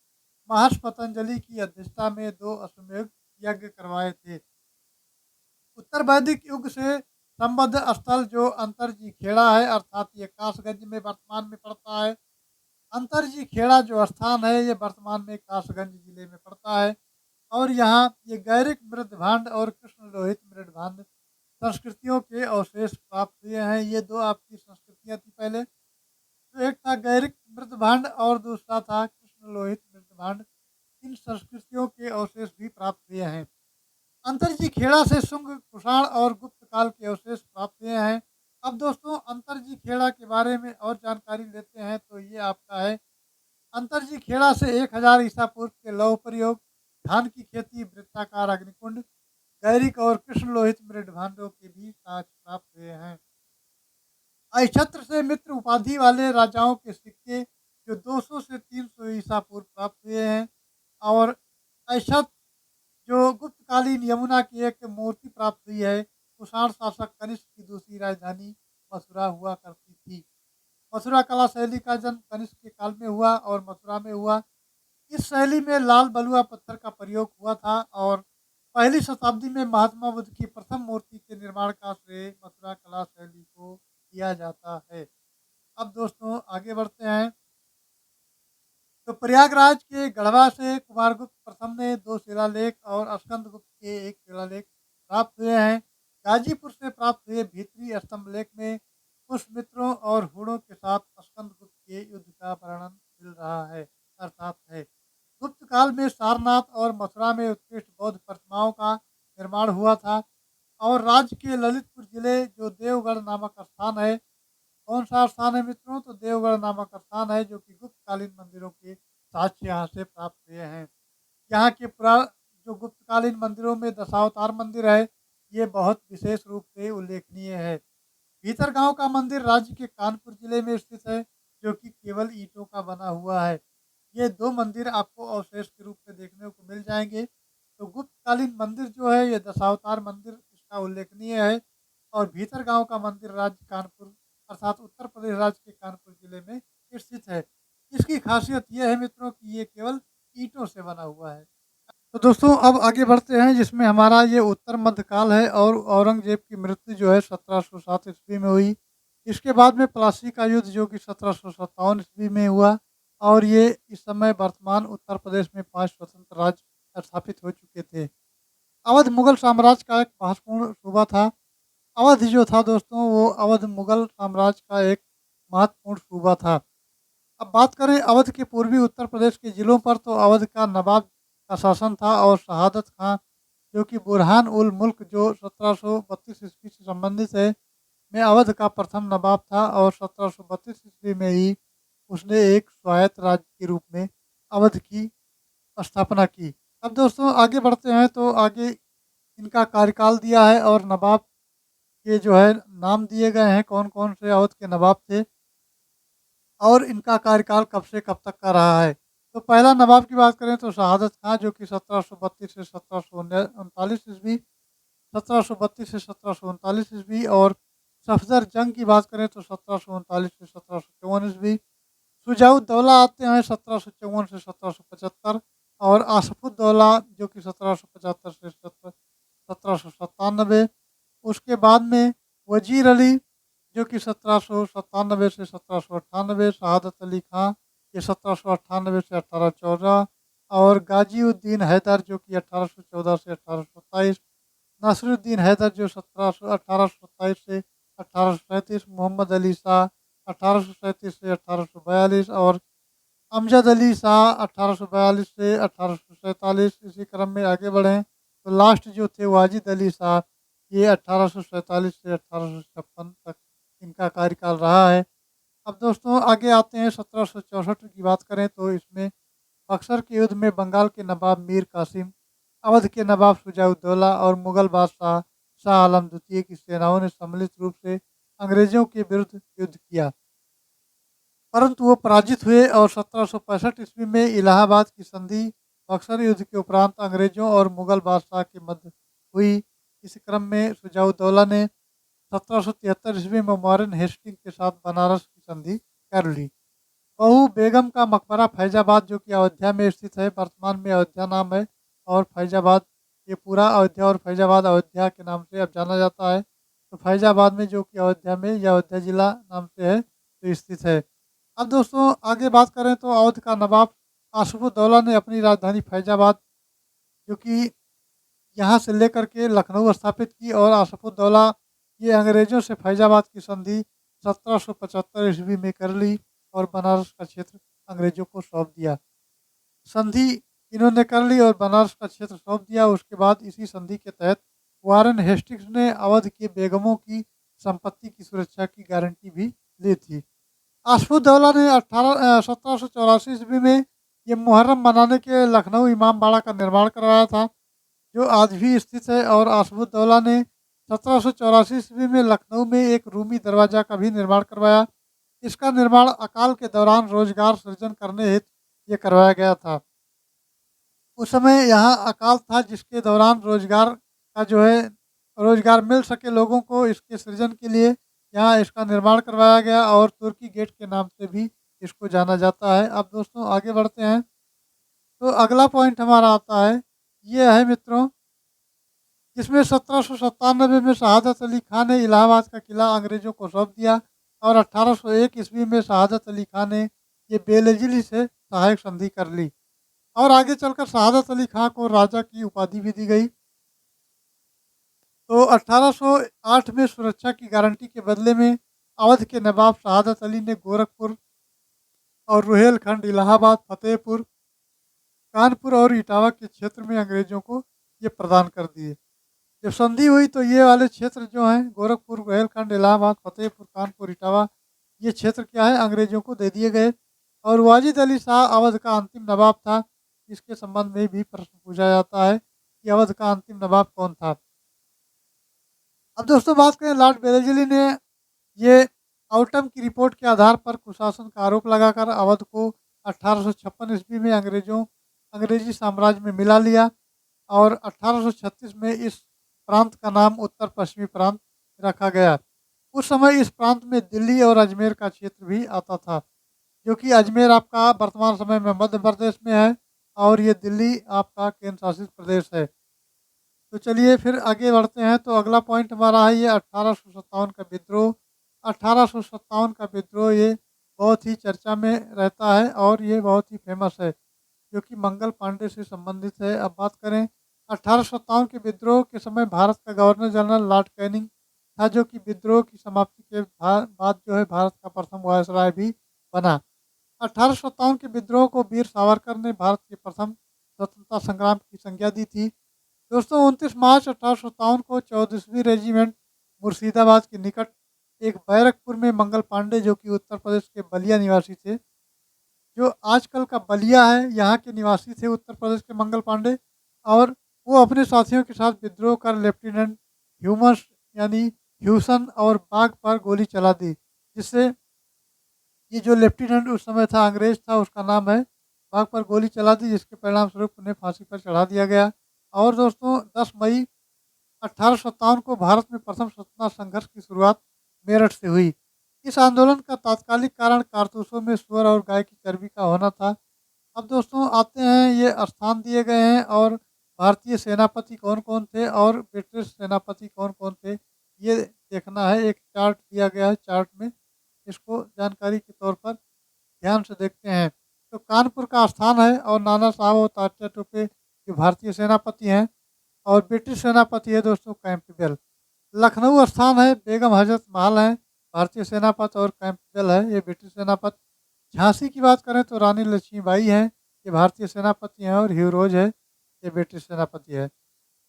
महर्षि पतंजलि की अध्यक्षता में 2 अश्वमेध यज्ञ करवाए थे। उत्तर वैदिक युग से संबद्ध स्थल जो अंतरजी खेड़ा है, अर्थात ये कासगंज में वर्तमान में पड़ता है। अंतरजी खेड़ा जो स्थान है, ये वर्तमान में कासगंज जिले में पड़ता है, और यहाँ ये गैरिक मृदभांड और कृष्ण लोहित मृदभांड संस्कृतियों के अवशेष प्राप्त हुए हैं। ये 2 आपकी संस्कृतियाँ थी पहले, तो एक था गैरिक मृदभांड और दूसरा था कृष्ण लोहित मृदभांड। इन संस्कृतियों के अवशेष भी प्राप्त हुए हैं। अंतरजी खेड़ा से शुंग, कुषाण और गुप्त काल के अवशेष प्राप्त हुए हैं। अब दोस्तों अंतरजी खेड़ा के बारे में और जानकारी लेते हैं, तो ये आपका है अंतरजी खेड़ा से 1000 ईसा पूर्व के लौह प्रयोग, धान की खेती, वृत्ताकार अग्निकुंड, गैरिक और कृष्ण लोहित मृदभांडों के भी साक्ष्य प्राप्त हुए हैं। अक्षत्र से मित्र उपाधि वाले राजाओं के सिक्के जो 200 से 300 ईसा पूर्व प्राप्त हुए हैं, और अक्षत जो गुप्तकालीन यमुना की एक मूर्ति प्राप्त हुई है। कुषाण शासक कनिष्क की दूसरी राजधानी मथुरा हुआ करती थी। मथुरा कला शैली का जन्म कनिष्क के काल में हुआ, और मथुरा में हुआ। इस शैली में लाल बलुआ पत्थर का प्रयोग हुआ था, और पहली शताब्दी में महात्मा बुद्ध की प्रथम मूर्ति के निर्माण का श्रेय मथुरा कला शैली को दिया जाता है। अब दोस्तों आगे बढ़ते हैं, तो प्रयागराज के गढ़वा से कुमारगुप्त प्रथम ने 2 शिलालेख और स्कंदगुप्त के 1 शिलालेख प्राप्त हुए हैं। गाजीपुर से प्राप्त हुए भीतरी स्तंभ लेख में पुष्यमित्रों और हूणों के साथ स्कंदगुप्त के युद्ध का वर्णन मिल रहा है, अर्थात है। गुप्त काल में सारनाथ और मथुरा में उत्कृष्ट बौद्ध प्रतिमाओं का निर्माण हुआ था, और राज्य के ललितपुर जिले जो देवगढ़ नामक स्थान है, कौन सा स्थान है मित्रों? तो देवगढ़ नामक स्थान है, जो कि गुप्तकालीन मंदिरों के साक्ष्य यहाँ से प्राप्त हुए हैं। यहाँ के जो गुप्तकालीन मंदिरों में दशावतार मंदिर है, ये बहुत विशेष रूप से उल्लेखनीय है। भीतरगांव का मंदिर राज्य के कानपुर जिले में स्थित है, जो कि केवल ईंटों का बना हुआ है। ये 2 मंदिर आपको अवशेष के रूप में देखने को मिल जाएंगे। तो गुप्तकालीन मंदिर जो है, ये दशावतार मंदिर इसका उल्लेखनीय है, और भीतरगांव का मंदिर राज्य कानपुर, अर्थात उत्तर प्रदेश राज्य के कानपुर जिले में स्थित है। इसकी खासियत यह है मित्रों कि ये केवल ईंटों से बना हुआ है। तो दोस्तों अब आगे बढ़ते हैं, जिसमें हमारा ये उत्तर मध्यकाल है, और औरंगजेब की मृत्यु जो है 1707 ईस्वी में हुई। इसके बाद में प्लासी का युद्ध जो कि 1757 ईस्वी में हुआ, और ये इस समय वर्तमान उत्तर प्रदेश में 5 स्वतंत्र राज्य स्थापित हो चुके थे। अवध मुगल साम्राज्य का एक महत्वपूर्ण सूबा था। अवध जो था दोस्तों वो अवध मुगल साम्राज्य का एक महत्वपूर्ण सूबा था। अब बात करें अवध के पूर्वी उत्तर प्रदेश के ज़िलों पर तो अवध का नवाब का शासन था और शहादत खां जो कि बुरहान उल मुल्क जो 1732 ईस्वी से संबंधित है में अवध का प्रथम नवाब था और 1732 ईस्वी में ही उसने एक स्वायत्त राज्य के रूप में अवध की स्थापना की। अब दोस्तों आगे बढ़ते हैं तो आगे इनका कार्यकाल दिया है और नवाब के जो है नाम दिए गए हैं कौन कौन से अवध के नवाब थे और इनका कार्यकाल कब से कब तक का रहा है। तो पहला नवाब की बात करें तो शहादत खां जो कि 1732 से 1739 ईस्वी 1732 से 1739 ईस्वी और सफदर जंग की बात करें तो 1739 से 1754 ईस्वी। शुजाउद्दौला आते हैं 1754 से 1775 और आसफुद्दौला जो कि 1775 से 1797। उसके बाद में वजीर अली जो कि 1797 से 1798, शहादत अली खां ये 1798 से 1814 और गाजीउद्दीन हैदर जो कि 1814 से 1827, नासिरुद्दीन हैदर जो 1827 से 1837, मोहम्मद अली शाह 1837 से 1842 और अमजद अली शाह 1842 से 1847। इसी क्रम में आगे बढ़ें तो लास्ट जो थे वाजिद अली शाह ये 1847 से 1856 तक इनका कार्यकाल रहा है। अब दोस्तों आगे आते हैं 1764 की बात करें तो इसमें बक्सर के युद्ध में बंगाल के नवाब मीर कासिम, अवध के नवाब शुजाउद्दौला और मुगल बादशाह शाह आलम द्वितीय की सेनाओं ने सम्मिलित रूप से अंग्रेजों के विरुद्ध युद्ध किया, परंतु वो पराजित हुए और 1765 ईस्वी में इलाहाबाद की संधि बक्सर युद्ध के उपरांत अंग्रेजों और मुगल बादशाह के मध्य हुई। इस क्रम में शुजाउद्दौला ने 1773 ईस्वी में मॉरन हेस्टिंग के साथ बनारस की संधि कर ली। बहू बेगम का मकबरा फैजाबाद जो कि अयोध्या में स्थित है, वर्तमान में अयोध्या नाम है और फैजाबाद ये पूरा अयोध्या और फैजाबाद अयोध्या के नाम से अब जाना जाता है। तो फैजाबाद में जो कि अयोध्या में या अयोध्या जिला नाम से है तो स्थित है। अब दोस्तों आगे बात करें तो अवध का नवाब आसिफुद्दौला ने अपनी राजधानी फैजाबाद जो कि यहाँ से लेकर के लखनऊ स्थापित की और आसिफुद्दौला ये अंग्रेजों से फैजाबाद की संधि 1775 ईस्वी में कर ली और बनारस का क्षेत्र अंग्रेजों को सौंप दिया। संधि इन्होंने कर ली और बनारस का क्षेत्र सौंप दिया। उसके बाद इसी संधि के तहत वारन हेस्टिंग्स ने अवध के बेगमों की संपत्ति की सुरक्षा की गारंटी भी ली थी। आसफुद्दौला ने 1784 ईस्वी में ये मुहर्रम मनाने के लखनऊ इमाम बाड़ा का निर्माण करवाया था जो आज भी स्थित है और आसफुद्दौला ने 1784 ईस्वी में लखनऊ में एक रूमी दरवाजा का भी निर्माण करवाया। इसका निर्माण अकाल के दौरान रोजगार सृजन करने हेतु ये करवाया गया था। उस समय यहाँ अकाल था जिसके दौरान रोजगार का जो है रोजगार मिल सके लोगों को, इसके सृजन के लिए यहाँ इसका निर्माण करवाया गया और तुर्की गेट के नाम से भी इसको जाना जाता है। अब दोस्तों आगे बढ़ते हैं तो अगला पॉइंट हमारा आता है, ये है मित्रों जिसमें 1797 में शहादत अली खां ने इलाहाबाद का किला अंग्रेजों को सौंप दिया और 1801 ईस्वी में शहादत अली खां ने ये बेलजिली से सहायक संधि कर ली और आगे चलकर शहादत अली खां को राजा की उपाधि भी दी गई। तो 1808 में सुरक्षा की गारंटी के बदले में अवध के नवाब शहादत अली ने गोरखपुर और रुहेलखंड, इलाहाबाद, फतेहपुर, कानपुर और इटावा के क्षेत्र में अंग्रेजों को ये प्रदान कर दिए। जब संधि हुई तो ये वाले क्षेत्र जो हैं गोरखपुर, रुहेलखंड, इलाहाबाद, फतेहपुर, कानपुर, इटावा ये क्षेत्र क्या है अंग्रेजों को दे दिए गए। और वाजिद अली शाह अवध का अंतिम नवाब था। इसके संबंध में भी प्रश्न पूछा जाता है कि अवध का अंतिम नवाब कौन था। अब दोस्तों बात करें लॉर्ड बेलेजली ने ये आउटम की रिपोर्ट के आधार पर कुशासन का आरोप लगाकर अवध को 1856 ईस्वी में अंग्रेजी साम्राज्य में मिला लिया और 1836 में इस प्रांत का नाम उत्तर पश्चिमी प्रांत रखा गया। उस समय इस प्रांत में दिल्ली और अजमेर का क्षेत्र भी आता था, जो कि अजमेर आपका वर्तमान समय में मध्य प्रदेश में है और ये दिल्ली आपका केंद्र शासित प्रदेश है। तो चलिए फिर आगे बढ़ते हैं तो अगला पॉइंट हमारा है ये 1857 का विद्रोह। 1857 का विद्रोह ये बहुत ही चर्चा में रहता है और ये बहुत ही फेमस है जो कि मंगल पांडे से संबंधित है। अब बात करें 1857 के विद्रोह के समय भारत का गवर्नर जनरल लॉर्ड कैनिंग था, जो कि विद्रोह की समाप्ति के बाद जो है भारत का प्रथम वायसराय भी बना। 1857 के विद्रोह को वीर सावरकर ने भारत के प्रथम स्वतंत्रता संग्राम की संज्ञा दी थी। दोस्तों 29 मार्च 1857 को 14वीं रेजिमेंट मुर्शिदाबाद के निकट एक बैरकपुर में मंगल पांडे, जो कि उत्तर प्रदेश के बलिया निवासी थे, जो आजकल का बलिया है, यहाँ के निवासी थे उत्तर प्रदेश के मंगल पांडे। और वो अपने साथियों के साथ विद्रोह कर लेफ्टिनेंट ह्यूमस यानी ह्यूसन और बाघ पर गोली चला दी, जिससे ये जो लेफ्टिनेंट उस समय था अंग्रेज था, उसका नाम है, बाघ पर गोली चला दी, जिसके परिणाम स्वरूप उन्हें फांसी पर चढ़ा दिया गया। और दोस्तों 10 मई 1857 को भारत में प्रथम स्वतंत्रता संघर्ष की शुरुआत मेरठ से हुई। इस आंदोलन का तात्कालिक कारण कारतूसों में सुअर और गाय की चर्बी का होना था। अब दोस्तों आते हैं, ये स्थान दिए गए हैं और भारतीय सेनापति कौन कौन थे और ब्रिटिश सेनापति कौन कौन थे, ये देखना है। एक चार्ट दिया गया है, चार्ट में इसको जानकारी के तौर पर ध्यान से देखते हैं। तो कानपुर का स्थान है और नाना साहब और तात्या टोपे जो भारतीय सेनापति हैं, और ब्रिटिश सेनापति है दोस्तों कैंपबेल। लखनऊ स्थान है, बेगम हजरत महल है भारतीय सेनापति, और कैंपबेल है ये ब्रिटिश सेनापति। झांसी की बात करें तो रानी लक्ष्मीबाई हैं, ये भारतीय सेनापति हैं, और ह्यूरोज है, ये ब्रिटिश सेनापति है।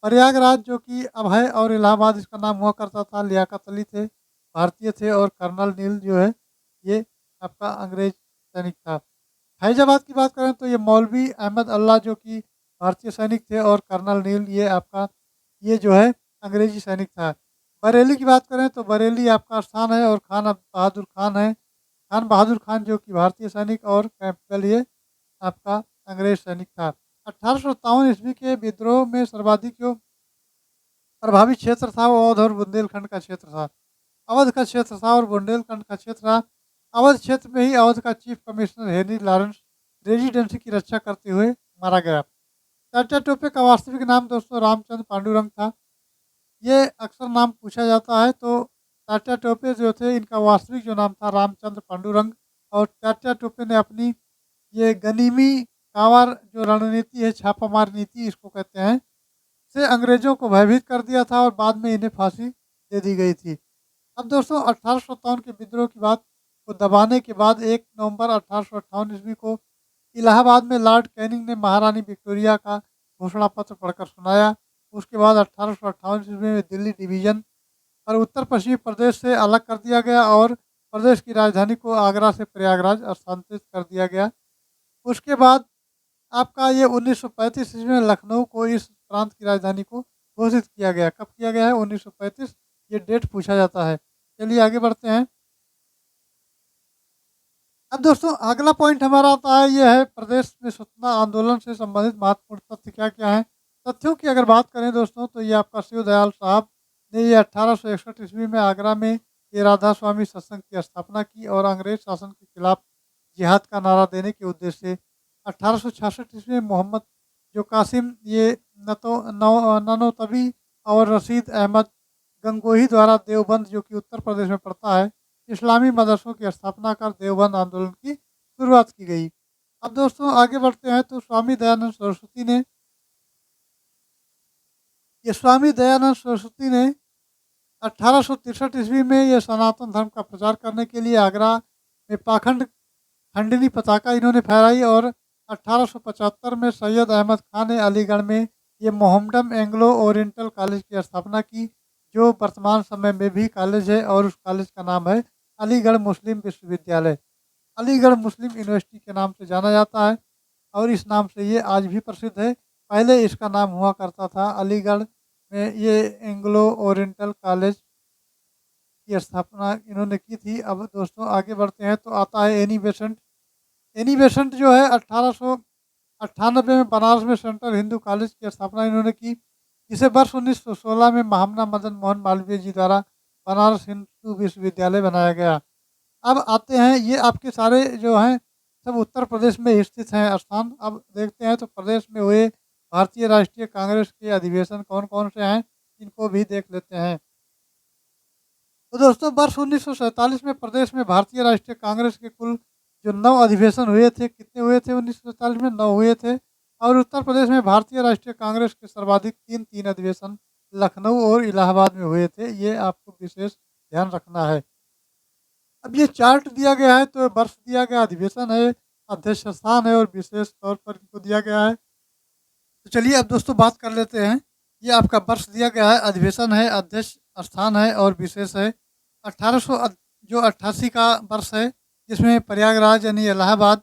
प्रयागराज जो कि अब है, और इलाहाबाद इसका नाम हुआ करता था, लियाकत अली थे, भारतीय थे, और कर्नल नील जो है ये आपका अंग्रेज सैनिक था। फैजाबाद की बात करें तो ये मौलवी अहमद अल्लाह जो कि भारतीय सैनिक थे, और कर्नल नील ये आपका ये जो है अंग्रेजी सैनिक था। बरेली की बात करें तो बरेली आपका स्थान है, और खान बहादुर खान है, खान बहादुर खान जो कि भारतीय सैनिक, और कैंपबेल ये आपका अंग्रेज सैनिक था। 1857 ईस्वी के विद्रोह में सर्वाधिक जो प्रभावी क्षेत्र था वो अवध और बुंदेलखंड का क्षेत्र था। अवध का क्षेत्र था और बुंदेलखंड का क्षेत्र था। अवध क्षेत्र में ही अवध का chief commissioner Henry Lawrence residency की रक्षा करते हुए मारा गया। टाटा टोपे का वास्तविक नाम दोस्तों रामचंद्र पांडुरंग था। ये अक्सर नाम पूछा जाता है, तो टाटा टोपे जो थे इनका वास्तविक जो नाम था रामचंद्र पांडुरंग। और टाटा टोपे ने अपनी ये गनीमी कांवर जो रणनीति है, छापामार नीति इसको कहते हैं, से अंग्रेजों को भयभीत कर दिया था, और बाद में इन्हें फांसी दे दी गई थी। अब दोस्तों 1857 के विद्रोह की बात को दबाने के बाद 1 नवंबर 1858 ईस्वी को इलाहाबाद में लॉर्ड कैनिंग ने महारानी विक्टोरिया का घोषणा पत्र पढ़कर सुनाया। उसके बाद 1858 ईस्वी में दिल्ली डिवीजन पर उत्तर पश्चिमी प्रदेश से अलग कर दिया गया, और प्रदेश की राजधानी को आगरा से प्रयागराज स्थानांतरित कर दिया गया। उसके बाद आपका ये 1935 ईस्वी में लखनऊ को इस प्रांत की राजधानी को घोषित किया गया। कब किया गया है? 1935, ये डेट पूछा जाता है। चलिए आगे बढ़ते हैं। अब दोस्तों अगला पॉइंट हमारा आता है, ये है प्रदेश में स्वतंत्रता आंदोलन से संबंधित महत्वपूर्ण तथ्य क्या क्या हैं। तथ्यों की अगर बात करें दोस्तों, तो ये आपका शिव दयाल साहब ने ये 1861 ईस्वी में आगरा में ये राधा स्वामी सत्संग की स्थापना की, और अंग्रेज शासन के खिलाफ जिहाद का नारा देने के उद्देश्य से 1866 ईस्वी में मोहम्मद जो कासिम ये ननोतबी और रशीद अहमद गंगोही द्वारा देवबंद जो कि उत्तर प्रदेश में पड़ता है, इस्लामी मदरसों की स्थापना कर देवबंद आंदोलन की शुरुआत की गई। अब दोस्तों आगे बढ़ते हैं, तो स्वामी दयानंद सरस्वती ने 1863 ईस्वी में ये सनातन धर्म का प्रचार करने के लिए आगरा में पाखंड खंडनी पताका इन्होंने फहराई, और 1875 में सैयद अहमद खान ने अलीगढ़ में ये मोहम्मडन एंग्लो ओरिएंटल कॉलेज की स्थापना की, जो वर्तमान समय में भी कॉलेज है, और उस कॉलेज का नाम है अलीगढ़ मुस्लिम विश्वविद्यालय। अलीगढ़ मुस्लिम यूनिवर्सिटी के नाम से जाना जाता है, और इस नाम से ये आज भी प्रसिद्ध है। पहले इसका नाम हुआ करता था अलीगढ़ में ये एंग्लो ओरिएंटल कॉलेज की स्थापना इन्होंने की थी। अब दोस्तों आगे बढ़ते हैं, तो आता है एनी बेसेंट। एनी बेसेंट जो है 1898 में बनारस में सेंट्रल हिंदू कॉलेज की स्थापना इन्होंने की, जिसे वर्ष 1916 में महामना मदन मोहन मालवीय जी द्वारा बनारस हिंदू विश्वविद्यालय बनाया गया। अब आते हैं, ये आपके सारे जो हैं सब उत्तर प्रदेश में स्थित हैं स्थान। अब देखते हैं तो प्रदेश में हुए भारतीय राष्ट्रीय कांग्रेस के अधिवेशन कौन कौन से हैं, इनको भी देख लेते हैं। तो दोस्तों वर्ष 1947 में प्रदेश में भारतीय राष्ट्रीय कांग्रेस के कुल जो 9 अधिवेशन हुए थे, कितने हुए थे? 1947 में 9 हुए थे। और उत्तर प्रदेश में भारतीय राष्ट्रीय कांग्रेस के सर्वाधिक तीन अधिवेशन लखनऊ और इलाहाबाद में हुए थे। ये आपको विशेष ध्यान रखना है। अब ये चार्ट दिया गया है, तो वर्ष दिया गया, अधिवेशन है, अध्यक्ष स्थान है और विशेष तौर पर इनको दिया गया है। तो चलिए अब दोस्तों बात कर लेते हैं। ये आपका वर्ष दिया गया है, अधिवेशन है, अध्यक्ष स्थान है और विशेष है। 1800 जो 88 का वर्ष है, जिसमें प्रयागराज यानी इलाहाबाद,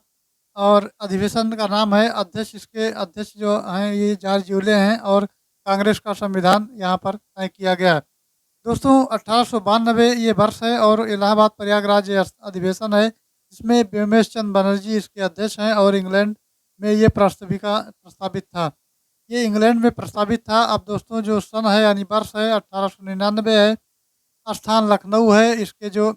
और अधिवेशन का नाम है अध्यक्ष। इसके अध्यक्ष जो हैं ये जॉर्ज यूले हैं और कांग्रेस का संविधान यहाँ पर तय किया गया है। दोस्तों 1892 ये वर्ष है और इलाहाबाद प्रयागराज ये अधिवेशन है, जिसमें व्योमेश चंद्र बनर्जी इसके अध्यक्ष हैं और इंग्लैंड में ये प्रस्तावित था। ये इंग्लैंड में प्रस्तावित था। अब दोस्तों जो सन है यानी वर्ष है 1899 है, स्थान लखनऊ है, इसके जो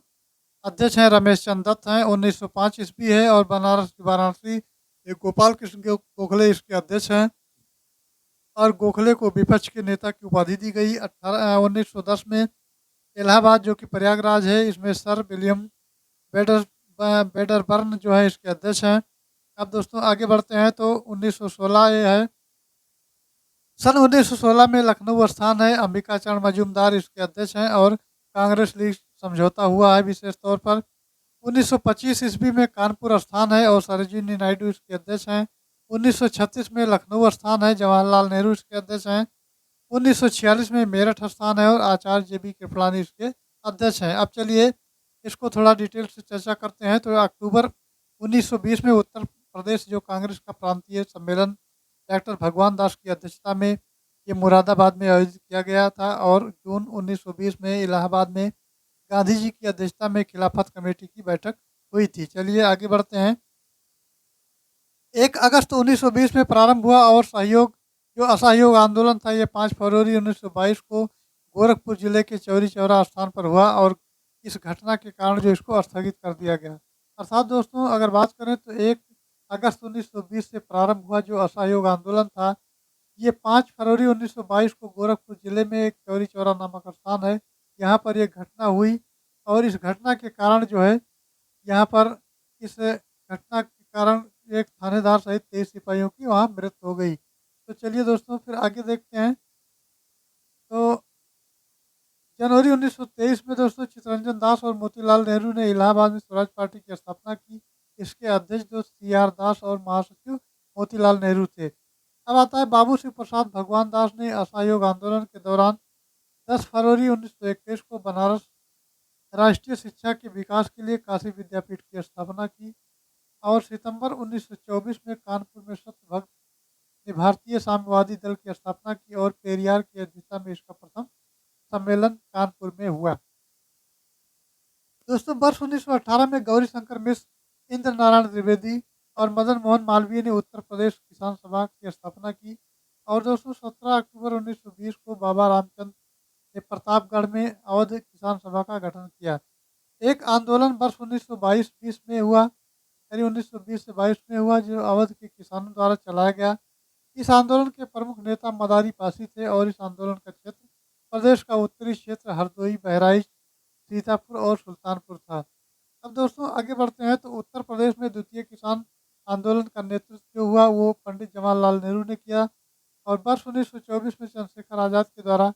अध्यक्ष हैं रमेश चंद्र दत्त हैं, 1905 ईस्वी है और बनारस की वाराणसी ये गोपाल कृष्ण गोखले इसके अध्यक्ष हैं। और गोखले को विपक्ष के नेता की उपाधि दी गई। 1910 में इलाहाबाद जो कि प्रयागराज है, इसमें सर विलियम बेडर बेडरबर्न जो है इसके अध्यक्ष हैं। अब दोस्तों आगे बढ़ते हैं तो 1916 ये है। सन 1916 में लखनऊ स्थान है, अंबिका चरण मजूमदार इसके अध्यक्ष हैं और कांग्रेस लीग समझौता हुआ है विशेष तौर पर। 1925 ईस्वी में कानपुर स्थान है और सरोजिनी नायडू इसके अध्यक्ष हैं। 1936 में लखनऊ स्थान है, जवाहरलाल नेहरू इसके अध्यक्ष हैं। 1946 में मेरठ स्थान है और आचार्य जे बी कृपलानी इसके अध्यक्ष हैं। अब चलिए इसको थोड़ा डिटेल से चर्चा करते हैं। तो अक्टूबर 1920 में उत्तर प्रदेश जो कांग्रेस का प्रांतीय सम्मेलन डॉक्टर भगवान दास की अध्यक्षता में ये मुरादाबाद में आयोजित किया गया था और जून 1920 में इलाहाबाद में गांधी जी की अध्यक्षता में खिलाफत कमेटी की बैठक हुई थी। चलिए आगे बढ़ते हैं। 1 अगस्त 1920 में प्रारंभ हुआ और जो असहयोग आंदोलन था ये 5 फरवरी 1922 को गोरखपुर जिले के चौरी चौरा स्थान पर हुआ और इस घटना के कारण जो इसको स्थगित कर दिया गया। अर्थात दोस्तों अगर बात करें तो 1 अगस्त 1920 से प्रारंभ हुआ जो असहयोग आंदोलन था, ये 5 फरवरी 1922 को गोरखपुर जिले में एक चौरी चौरा नामक स्थान है, यहाँ पर ये घटना हुई और इस घटना के कारण जो है यहाँ पर इस घटना के कारण एक थानेदार सहित 23 सिपाहियों की वहाँ मृत्यु हो गई। तो चलिए दोस्तों फिर आगे देखते हैं। तो जनवरी 1923 में दोस्तों चित्तरंजन दास और मोतीलाल नेहरू ने इलाहाबाद में स्वराज पार्टी की स्थापना की। इसके अध्यक्ष जो CR दास और महासचिव मोतीलाल नेहरू थे। अब आता है बाबू शिव प्रसाद भगवान दास ने असहयोग आंदोलन के दौरान 10 फरवरी 1921 को बनारस राष्ट्रीय शिक्षा के विकास के लिए काशी विद्यापीठ की स्थापना की और सितंबर 1924 में कानपुर में सत्यभक्त ने भारतीय साम्यवादी दल की स्थापना की और पेरियार की अध्यक्षता में इसका प्रथम सम्मेलन कानपुर में हुआ। दोस्तों वर्ष 1918 में गौरी शंकर मिश्र, इंद्र नारायण द्विवेदी और मदन मोहन मालवीय ने उत्तर प्रदेश किसान सभा की स्थापना की और दोस्तों 17 अक्टूबर 1920 को बाबा रामचंद्र ने प्रतापगढ़ में अवध किसान सभा का गठन किया। एक आंदोलन वर्ष 1922 में हुआ, यानी 1920 से 22 में हुआ, जो अवध के किसानों द्वारा चलाया गया। इस आंदोलन के प्रमुख नेता मदारी पासी थे और इस आंदोलन का क्षेत्र प्रदेश का उत्तरी क्षेत्र हरदोई, बहराइच, सीतापुर और सुल्तानपुर था। अब दोस्तों आगे बढ़ते हैं। तो उत्तर प्रदेश में द्वितीय किसान आंदोलन का नेतृत्व जो हुआ वो पंडित जवाहरलाल नेहरू ने किया और वर्ष 1924 में चंद्रशेखर आज़ाद के द्वारा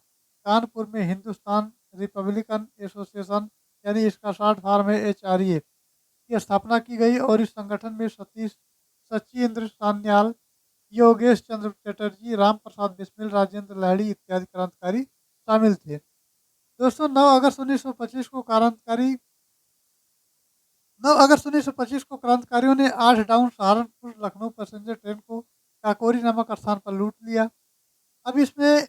कानपुर में हिंदुस्तान रिपब्लिकन एसोसिएशन यानी इसका शॉर्ट फॉर्म है HRA की स्थापना की गई और इस संगठन में सचिंद्र सान्याल, योगेश चंद्र चटर्जी, राम प्रसाद बिस्मिल, राजेंद्र लाहिड़ी इत्यादि क्रांतिकारी शामिल थे। दोस्तों 9 अगस्त 1925 को 9 अगस्त 1925 को क्रांतिकारियों ने 8 down Saharanpur Lucknow passenger train को काकोरी नामक स्थान पर लूट लिया। अब इसमें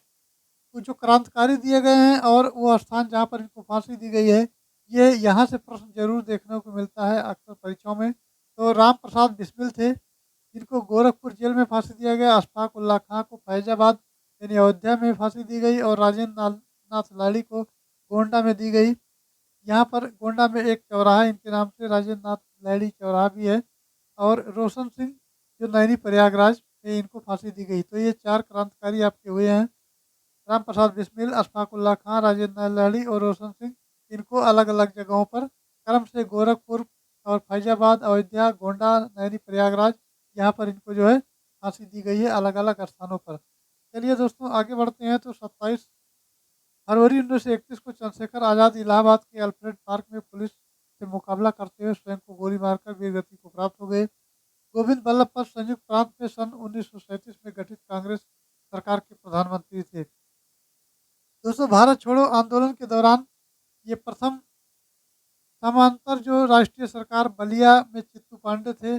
जो क्रांतिकारी दिए गए हैं और वो स्थान जहाँ पर इनको फांसी दी गई है, ये यहाँ से प्रश्न जरूर देखने को मिलता है अक्सर परीक्षाओं में। तो राम प्रसाद बिस्मिल थे जिनको गोरखपुर जेल में फांसी दिया गया, अशफाक उल्ला खां को फैजाबाद यानी अयोध्या में फांसी दी गई और राजेंद्र नाथ लाड़ी को गोंडा में दी गई। यहाँ पर गोंडा में एक चौराहा इनके नाम से राजेंद्र नाथ लाड़ी चौराहा भी है और रोशन सिंह जो नैनी प्रयागराज में इनको फांसी दी गई। तो ये 4 क्रांतिकारी आपके हुए हैं, राम प्रसाद बिस्मिल, अशफाक उल्ला खां, राजेंद्र नाथ लाड़ी और रोशन सिंह। इनको अलग अलग जगहों पर क्रम से गोरखपुर और फैजाबाद, अयोध्या, गोंडा, नैनी प्रयागराज यहाँ पर इनको जो है फांसी दी गई है अलग अलग स्थानों पर। चलिए दोस्तों आगे बढ़ते हैं। तो 27 फरवरी 1931 को चंद्रशेखर आज़ाद इलाहाबाद के अल्फ्रेड पार्क में पुलिस से मुकाबला करते हुए स्वयं को गोली मारकर वीरगति को प्राप्त हो गए। गोविंद बल्लभ पंत संयुक्त प्रांत में सन 1937 में गठित कांग्रेस सरकार के प्रधानमंत्री थे। दोस्तों भारत छोड़ो आंदोलन के दौरान ये प्रथम समांतर जो राष्ट्रीय सरकार बलिया में चित्तू पांडे थे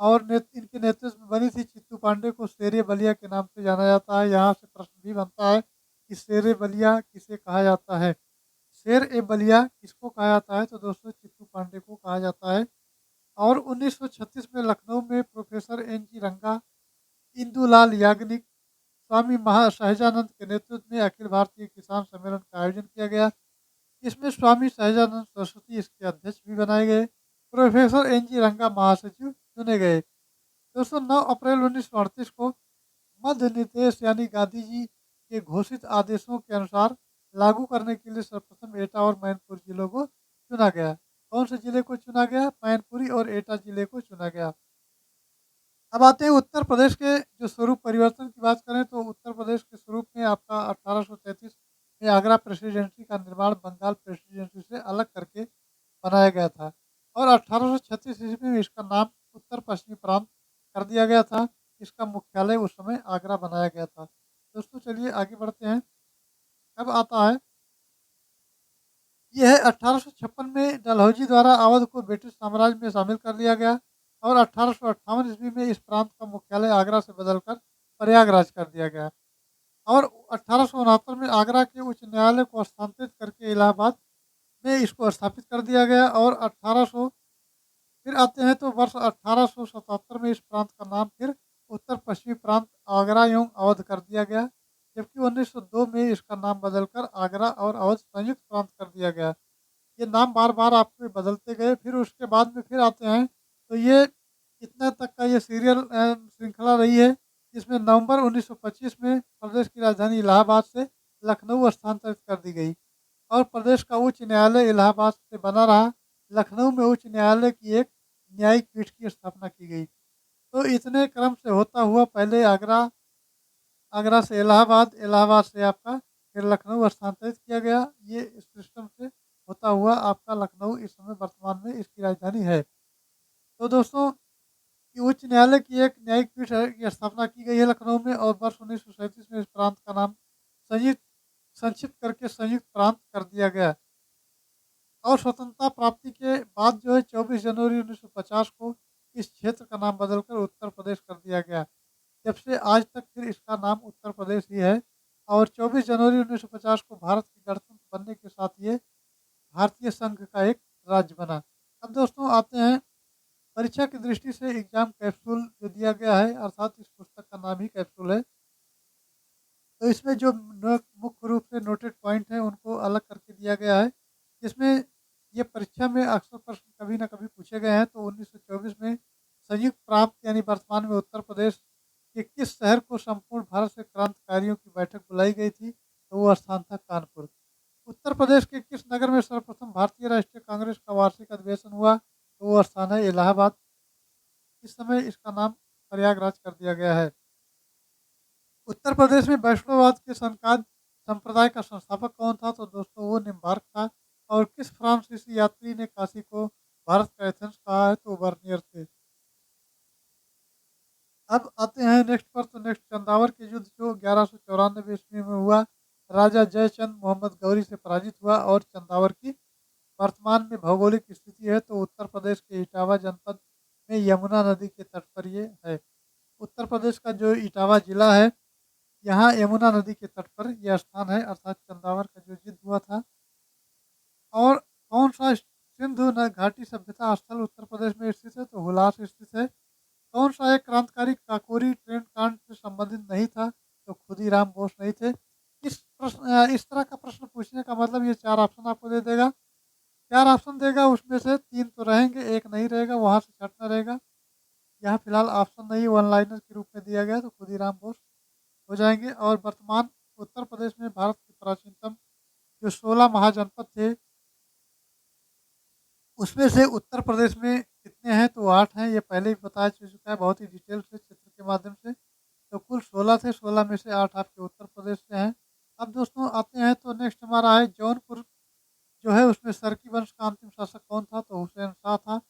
और इनके नेतृत्व में बनी थी। चित्तू पांडे को शेरे बलिया के नाम से जाना जाता है। यहाँ से प्रश्न भी बनता है कि शेरे बलिया किसे कहा जाता है। शेर ए बलिया किसको कहा जाता है? तो दोस्तों चित्तू पांडे को कहा जाता है। और 1936 में लखनऊ में प्रोफेसर एन जी रंगा, इंदुलाल याग्निक, स्वामी महा सहजानंद के नेतृत्व में अखिल भारतीय किसान सम्मेलन का आयोजन किया गया। इसमें स्वामी सहजानंद सरस्वती इसके अध्यक्ष भी बनाए गए। प्रोफेसर एन जी रंगा महासचिव चुने गए। दोस्तों 9 अप्रैल 1938 को मध्य निर्देश यानी गांधी जी के घोषित आदेशों के अनुसार लागू करने के लिए सर्वप्रथम एटा और मैनपुरी जिलों को चुना गया। कौन से जिले को चुना गया? मैनपुरी और एटा जिले को चुना गया। अब आते हैं उत्तर प्रदेश के जो स्वरूप परिवर्तन की बात करें तो उत्तर प्रदेश के स्वरूप में आपका 1833 में आगरा प्रेसिडेंसी का निर्माण बंगाल प्रेसिडेंसी से अलग करके बनाया गया था। और 1836 ईस्वी में इसका नाम उत्तर पश्चिमी प्रांत कर दिया गया था। इसका मुख्यालय उस समय आगरा बनाया गया था। दोस्तों चलिए आगे बढ़ते हैं। अब आता है यह 1856 में डलहौजी द्वारा अवध को ब्रिटिश साम्राज्य में शामिल कर लिया गया। और 1858 ईस्वी में इस प्रांत का मुख्यालय आगरा से बदलकर प्रयागराज कर दिया गया। और 1869 में आगरा के उच्च न्यायालय को स्थानांतरित करके इलाहाबाद में इसको स्थापित कर दिया गया। और 1800 फिर आते हैं तो वर्ष 1877 में इस प्रांत का नाम फिर उत्तर पश्चिमी प्रांत आगरा एवं अवध कर दिया गया। जबकि 1902 में इसका नाम बदलकर आगरा और अवध संयुक्त प्रांत कर दिया गया। ये नाम बार बार आपके बदलते गए। फिर उसके बाद में फिर आते हैं तो ये इतना तक का ये सीरियल श्रृंखला रही है जिसमें नवंबर 1925 में प्रदेश की राजधानी इलाहाबाद से लखनऊ स्थानांतरित कर दी गई और प्रदेश का उच्च न्यायालय इलाहाबाद से बना रहा। लखनऊ में उच्च न्यायालय की एक न्यायिक पीठ की स्थापना की गई। तो इतने क्रम से होता हुआ पहले आगरा, आगरा से इलाहाबाद, इलाहाबाद से आपका फिर लखनऊ स्थानांतरित किया गया। ये इस सिस्टम से होता हुआ आपका लखनऊ इस समय वर्तमान में इसकी राजधानी है। तो दोस्तों कि उच्च न्यायालय की एक न्यायिक पीठ की स्थापना की गई है लखनऊ में। और वर्ष 1937 में इस प्रांत का नाम संयुक्त संक्षिप्त करके संयुक्त प्रांत कर दिया गया। और स्वतंत्रता प्राप्ति के बाद जो है 24 जनवरी 1950 को इस क्षेत्र का नाम बदलकर उत्तर प्रदेश कर दिया गया। जब से आज तक फिर इसका नाम उत्तर प्रदेश ही है। और 24 जनवरी 1950 को भारत के गणतंत्र बनने के साथ ये भारतीय संघ का एक राज्य बना। अब दोस्तों आते हैं परीक्षा की दृष्टि से एग्जाम कैप्सूल जो दिया गया है, अर्थात इस पुस्तक का नाम ही कैप्सूल है। तो इसमें जो मुख्य रूप से नोटेड पॉइंट हैं उनको अलग करके दिया गया है। जिसमें ये परीक्षा में अक्सर प्रश्न कभी ना कभी पूछे गए हैं। तो 1924 में संयुक्त प्रांत यानी वर्तमान में उत्तर प्रदेश के किस शहर को संपूर्ण भारत से क्रांतिकारियों की बैठक बुलाई गई थी? तो वो स्थान था कानपुर। उत्तर प्रदेश के किस नगर में सर्वप्रथम भारतीय राष्ट्रीय कांग्रेस का वार्षिक अधिवेशन हुआ? तो वो स्थान है इलाहाबाद। इस समय इसका नाम प्रयागराज कर दिया गया है। उत्तर प्रदेश में वैष्णववाद के संकाद संप्रदाय का संस्थापक कौन था? तो दोस्तों वो निम्बार्क था। और किस फ्रांसीसी यात्री ने काशी को भारत का एथेंस कहा है? तो वर्नियर थे। अब आते हैं नेक्स्ट पर। तो नेक्स्ट चंदावर के युद्ध जो 1194 ईस्वी में हुआ। राजा जयचंद मोहम्मद गौरी से पराजित हुआ। और चंदावर की वर्तमान में भौगोलिक स्थिति है तो उत्तर प्रदेश के इटावा जनपद में यमुना नदी के तट पर ये है। उत्तर प्रदेश का जो इटावा जिला है यहाँ यमुना नदी के तट पर यह स्थान है, अर्थात चंदावर का जो युद्ध हुआ था। और कौन सा सिंधु न घाटी सभ्यता स्थल उत्तर प्रदेश में स्थित है? तो हुलास स्थित है। कौन सा एक क्रांतिकारी काकोरी ट्रेन कांड से संबंधित नहीं था? तो खुदीराम बोस नहीं थे। इस तरह का प्रश्न पूछने का मतलब ये 4 ऑप्शन आपको दे देगा। 4 ऑप्शन देगा, उसमें से 3 तो रहेंगे, एक नहीं रहेगा, वहाँ से छटना रहेगा। यहाँ फिलहाल ऑप्शन नहीं वन लाइनर के रूप में दिया गया तो खुदीराम बोस हो जाएंगे। और वर्तमान उत्तर प्रदेश में भारत के प्राचीनतम जो 16 महाजनपद थे उसमें से उत्तर प्रदेश में कितने हैं? तो 8 हैं। ये पहले ही बताया जा चुका है बहुत ही डिटेल से चित्र के माध्यम से। तो कुल 16 थे, 16 में से 8 आपके उत्तर प्रदेश से हैं। अब दोस्तों आते हैं तो नेक्स्ट हमारा है जौनपुर जो है उसमें सरकी वंश का अंतिम शासक कौन था? तो हुसैन शाह था।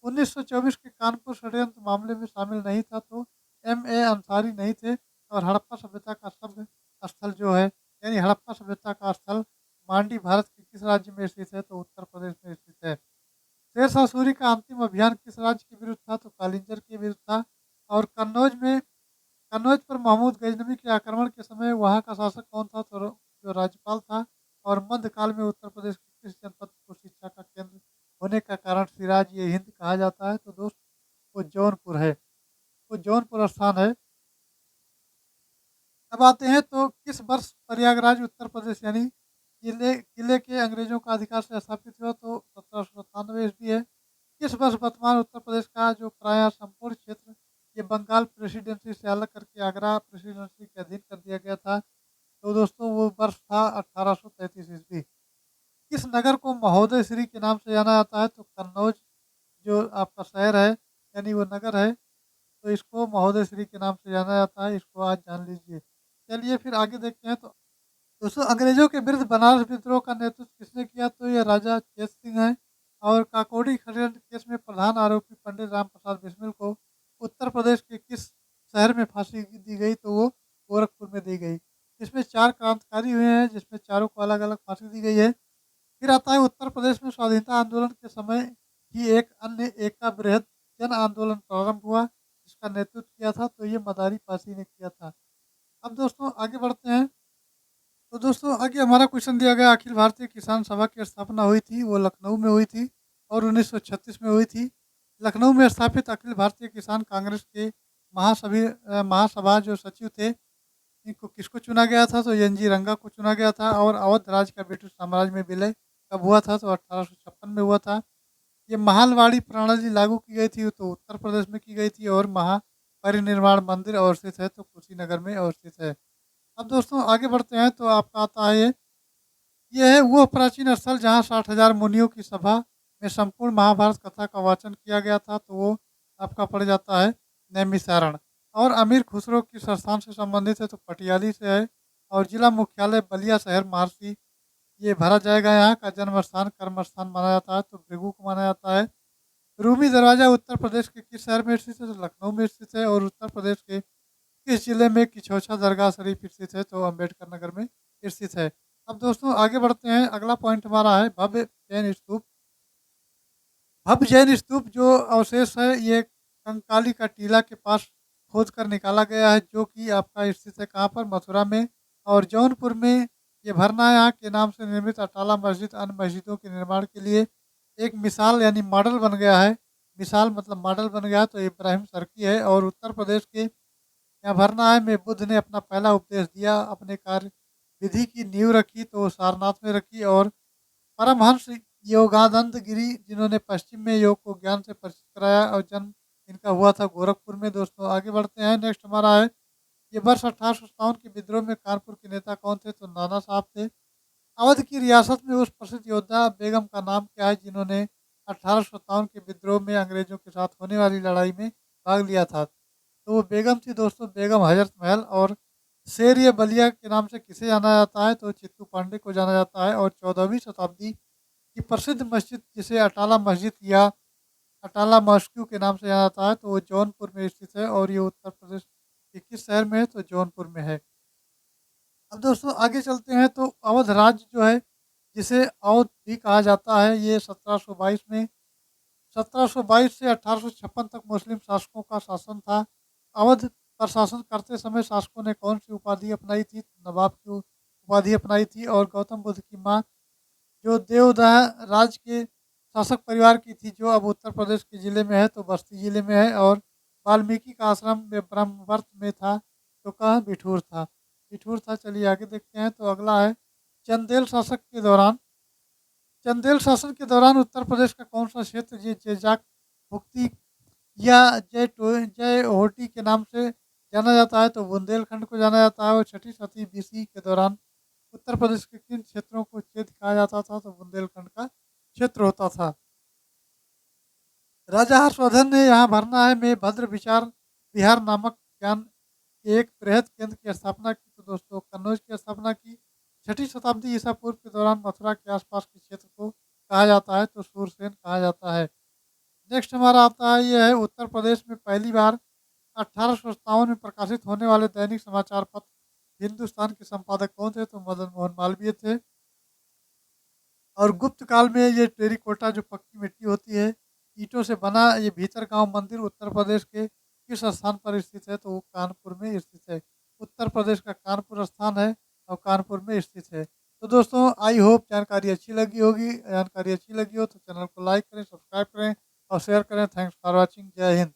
1924 के कानपुर षड्यंत्र मामले में शामिल नहीं था तो एम.ए. अंसारी नहीं थे और हड़प्पा सभ्यता का सभ्य स्थल जो है यानी हड़प्पा सभ्यता का स्थल मांडी भारत के किस राज्य में स्थित है? तो उत्तर प्रदेश में स्थित है। शेर शाह सूरी का अंतिम अभियान किस राज्य के विरुद्ध था? तो कालिंजर के विरुद्ध था। और कन्नौज पर महमूद गजनवी के आक्रमण के समय वहाँ का शासक कौन था? तो जो राज्यपाल था। और मध्यकाल में उत्तर प्रदेश के किस जनपद को शिक्षा का केंद्र होने का कारण सिराज ये हिंद कहा जाता है? तो दोस्त वो जौनपुर है, वो जौनपुर स्थान है। अब आते हैं तो किस वर्ष प्रयागराज उत्तर प्रदेश यानी किले किले के अंग्रेजों का अधिकार से स्थापित हुआ? तो 1797 ईस्वी है। किस वर्ष वर्तमान उत्तर प्रदेश का जो प्राय संपूर्ण क्षेत्र ये बंगाल प्रेसिडेंसी से अलग करके आगरा प्रेसिडेंसी के अधीन कर दिया गया था? तो दोस्तों वो वर्ष था 1833 ईस्वी। किस नगर को महोदय श्री के नाम से जाना जाता है? तो कन्नौज जो आपका शहर है यानी वो नगर है, तो इसको महोदय श्री के नाम से जाना जाता है। इसको आज जान लीजिए। चलिए फिर आगे देखते हैं। तो दोस्तों अंग्रेजों के विरुद्ध बनारस विद्रोह का नेतृत्व किसने किया? तो ये राजा चेत सिंह है। और काकोड़ी षड्यंत्र केस में प्रधान आरोपी पंडित राम प्रसाद बिस्मिल को उत्तर प्रदेश के किस शहर में फांसी दी गई? तो वो गोरखपुर में दी गई। इसमें 4 क्रांतिकारी हुए हैं जिसमें चारों को अलग अलग फांसी दी गई है। फिर आता है उत्तर प्रदेश में स्वाधीनता आंदोलन के समय ही एक अन्य एका बृहद जन आंदोलन प्रारंभ हुआ जिसका नेतृत्व किया था। तो ये मदारी पासी ने किया था। अब दोस्तों आगे बढ़ते हैं। तो दोस्तों आगे हमारा क्वेश्चन दिया गया अखिल भारतीय किसान सभा की स्थापना हुई थी वो लखनऊ में हुई थी और 1936 में हुई थी। लखनऊ में स्थापित अखिल भारतीय किसान कांग्रेस के महासभा जो सचिव थे इनको किसको चुना गया था? तो एन जी रंगा को चुना गया था। और अवध राज्य का ब्रिटिश साम्राज्य में विलय कब हुआ था? तो 1856 में हुआ था। ये महालवाड़ी प्रणाली लागू की गई थी तो उत्तर प्रदेश में की गई थी। और महापरिनिर्वाण मंदिर अवस्थित है तो कुशीनगर में अवस्थित है। अब दोस्तों आगे बढ़ते हैं। तो आपका आता है ये है वो प्राचीन स्थल जहाँ 60,000 मुनियों की सभा में संपूर्ण महाभारत कथा का वाचन किया गया था। तो वो आपका पड़ जाता है नैमिषारण। और अमीर खुसरो किस स्थान से संबंधित है? तो पटियाली से है। और जिला मुख्यालय बलिया शहर महर्षि ये भरा जाएगा। यहाँ का जन्म स्थान कर्म स्थान माना जाता है तो भृगु को माना जाता है। रूबी दरवाजा उत्तर प्रदेश के किस शहर में स्थित है? तो लखनऊ में स्थित है। और उत्तर प्रदेश के किस जिले में किछोछा दरगाह शरीफ स्थित है? तो अम्बेडकर नगर में स्थित है। अब दोस्तों आगे बढ़ते हैं। अगला पॉइंट हमारा है भव्य जैन स्तूप। भव्य जैन स्तूप जो अवशेष है ये कंकाली का टीला के पास खोद कर निकाला गया है जो कि आपका स्थित है कहाँ पर? मथुरा में। और जौनपुर में ये भरनाया के नाम से निर्मित अटाला मस्जिद अन्य मस्जिदों के निर्माण के लिए एक मिसाल यानी मॉडल बन गया है। मिसाल मतलब मॉडल बन गया है, तो इब्राहिम सर्की है। और उत्तर प्रदेश के यहाँ भरनाया में बुद्ध ने अपना पहला उपदेश दिया अपने कार्य विधि की नींव रखी तो वो सारनाथ में रखी। और परमहंस योगानंद गिरी जिन्होंने पश्चिम में योग को ज्ञान से परिचित कराया और जन्म इनका हुआ था गोरखपुर में। दोस्तों आगे बढ़ते हैं। नेक्स्ट हमारा है ये वर्ष 1857 के विद्रोह में कानपुर के नेता कौन थे? तो नाना साहब थे। अवध की रियासत में उस प्रसिद्ध योद्धा बेगम का नाम क्या है जिन्होंने 1857 के विद्रोह में अंग्रेजों के साथ होने वाली लड़ाई में भाग लिया था? तो वो बेगम थी दोस्तों बेगम हजरत महल। और शेर ये बलिया के नाम से किसे जाना जाता है? तो चित्तू पांडे को जाना जाता है। और 14वीं शताब्दी की प्रसिद्ध मस्जिद जिसे अटाला मस्जिद या अटाला मस्क्यू के नाम से जाना जाता है तो वो जौनपुर में स्थित है। और ये उत्तर प्रदेश के किस शहर में है? तो जौनपुर में है। अब दोस्तों आगे चलते हैं। तो अवध राज्य जो है जिसे अवध भी कहा जाता है ये 1722 से 1856 तक मुस्लिम शासकों का शासन था। अवध पर शासन करते समय शासकों ने कौन सी उपाधि अपनाई थी? नवाब की उपाधि अपनाई थी। और गौतम बुद्ध की माँ जो देवदाह राज के शासक परिवार की थी जो अब उत्तर प्रदेश के जिले में है तो बस्ती जिले में है। और वाल्मीकि का आश्रम में ब्रह्मवर्त में था तो कहाँ? बिठूर था। बिठूर था। चलिए आगे देखते हैं। तो अगला है चंदेल शासक के दौरान चंदेल शासन के दौरान उत्तर प्रदेश का कौन सा क्षेत्र जेजाक भुक्ति या जय होटी के नाम से जाना जाता है? तो बुंदेलखंड को जाना जाता है। और छठी सदी बीसी के दौरान उत्तर प्रदेश के किन क्षेत्रों को क्षेत्र कहा जाता था? तो बुंदेलखंड का क्षेत्र होता था। राजा हर्षवर्धन ने यहाँ भरना है में भद्र विचार विहार नामक विज्ञान एक बृहद केंद्र की स्थापना की। तो दोस्तों कन्नौज की स्थापना की 6ठी शताब्दी ईसा पूर्व के दौरान मथुरा के आसपास के क्षेत्र को कहा जाता है, तो सूरसेन कहा जाता है। नेक्स्ट हमारा आता है, यह है उत्तर प्रदेश में पहली बार 1857 में प्रकाशित होने वाले दैनिक समाचार पत्र हिंदुस्तान के संपादक कौन थे? तो मदन मोहन मालवीय थे। और गुप्त काल में ये टेराकोटा जो पक्की मिट्टी होती है, ईंटों से बना ये भीतर गांव मंदिर उत्तर प्रदेश के किस स्थान पर स्थित है? तो वो कानपुर में स्थित है। उत्तर प्रदेश का कानपुर स्थान है और कानपुर में स्थित है। तो दोस्तों आई होप जानकारी अच्छी लगी होगी। जानकारी अच्छी लगी हो तो चैनल को लाइक करें, सब्सक्राइब करें और शेयर करें। Thanks for watching. जय हिंद।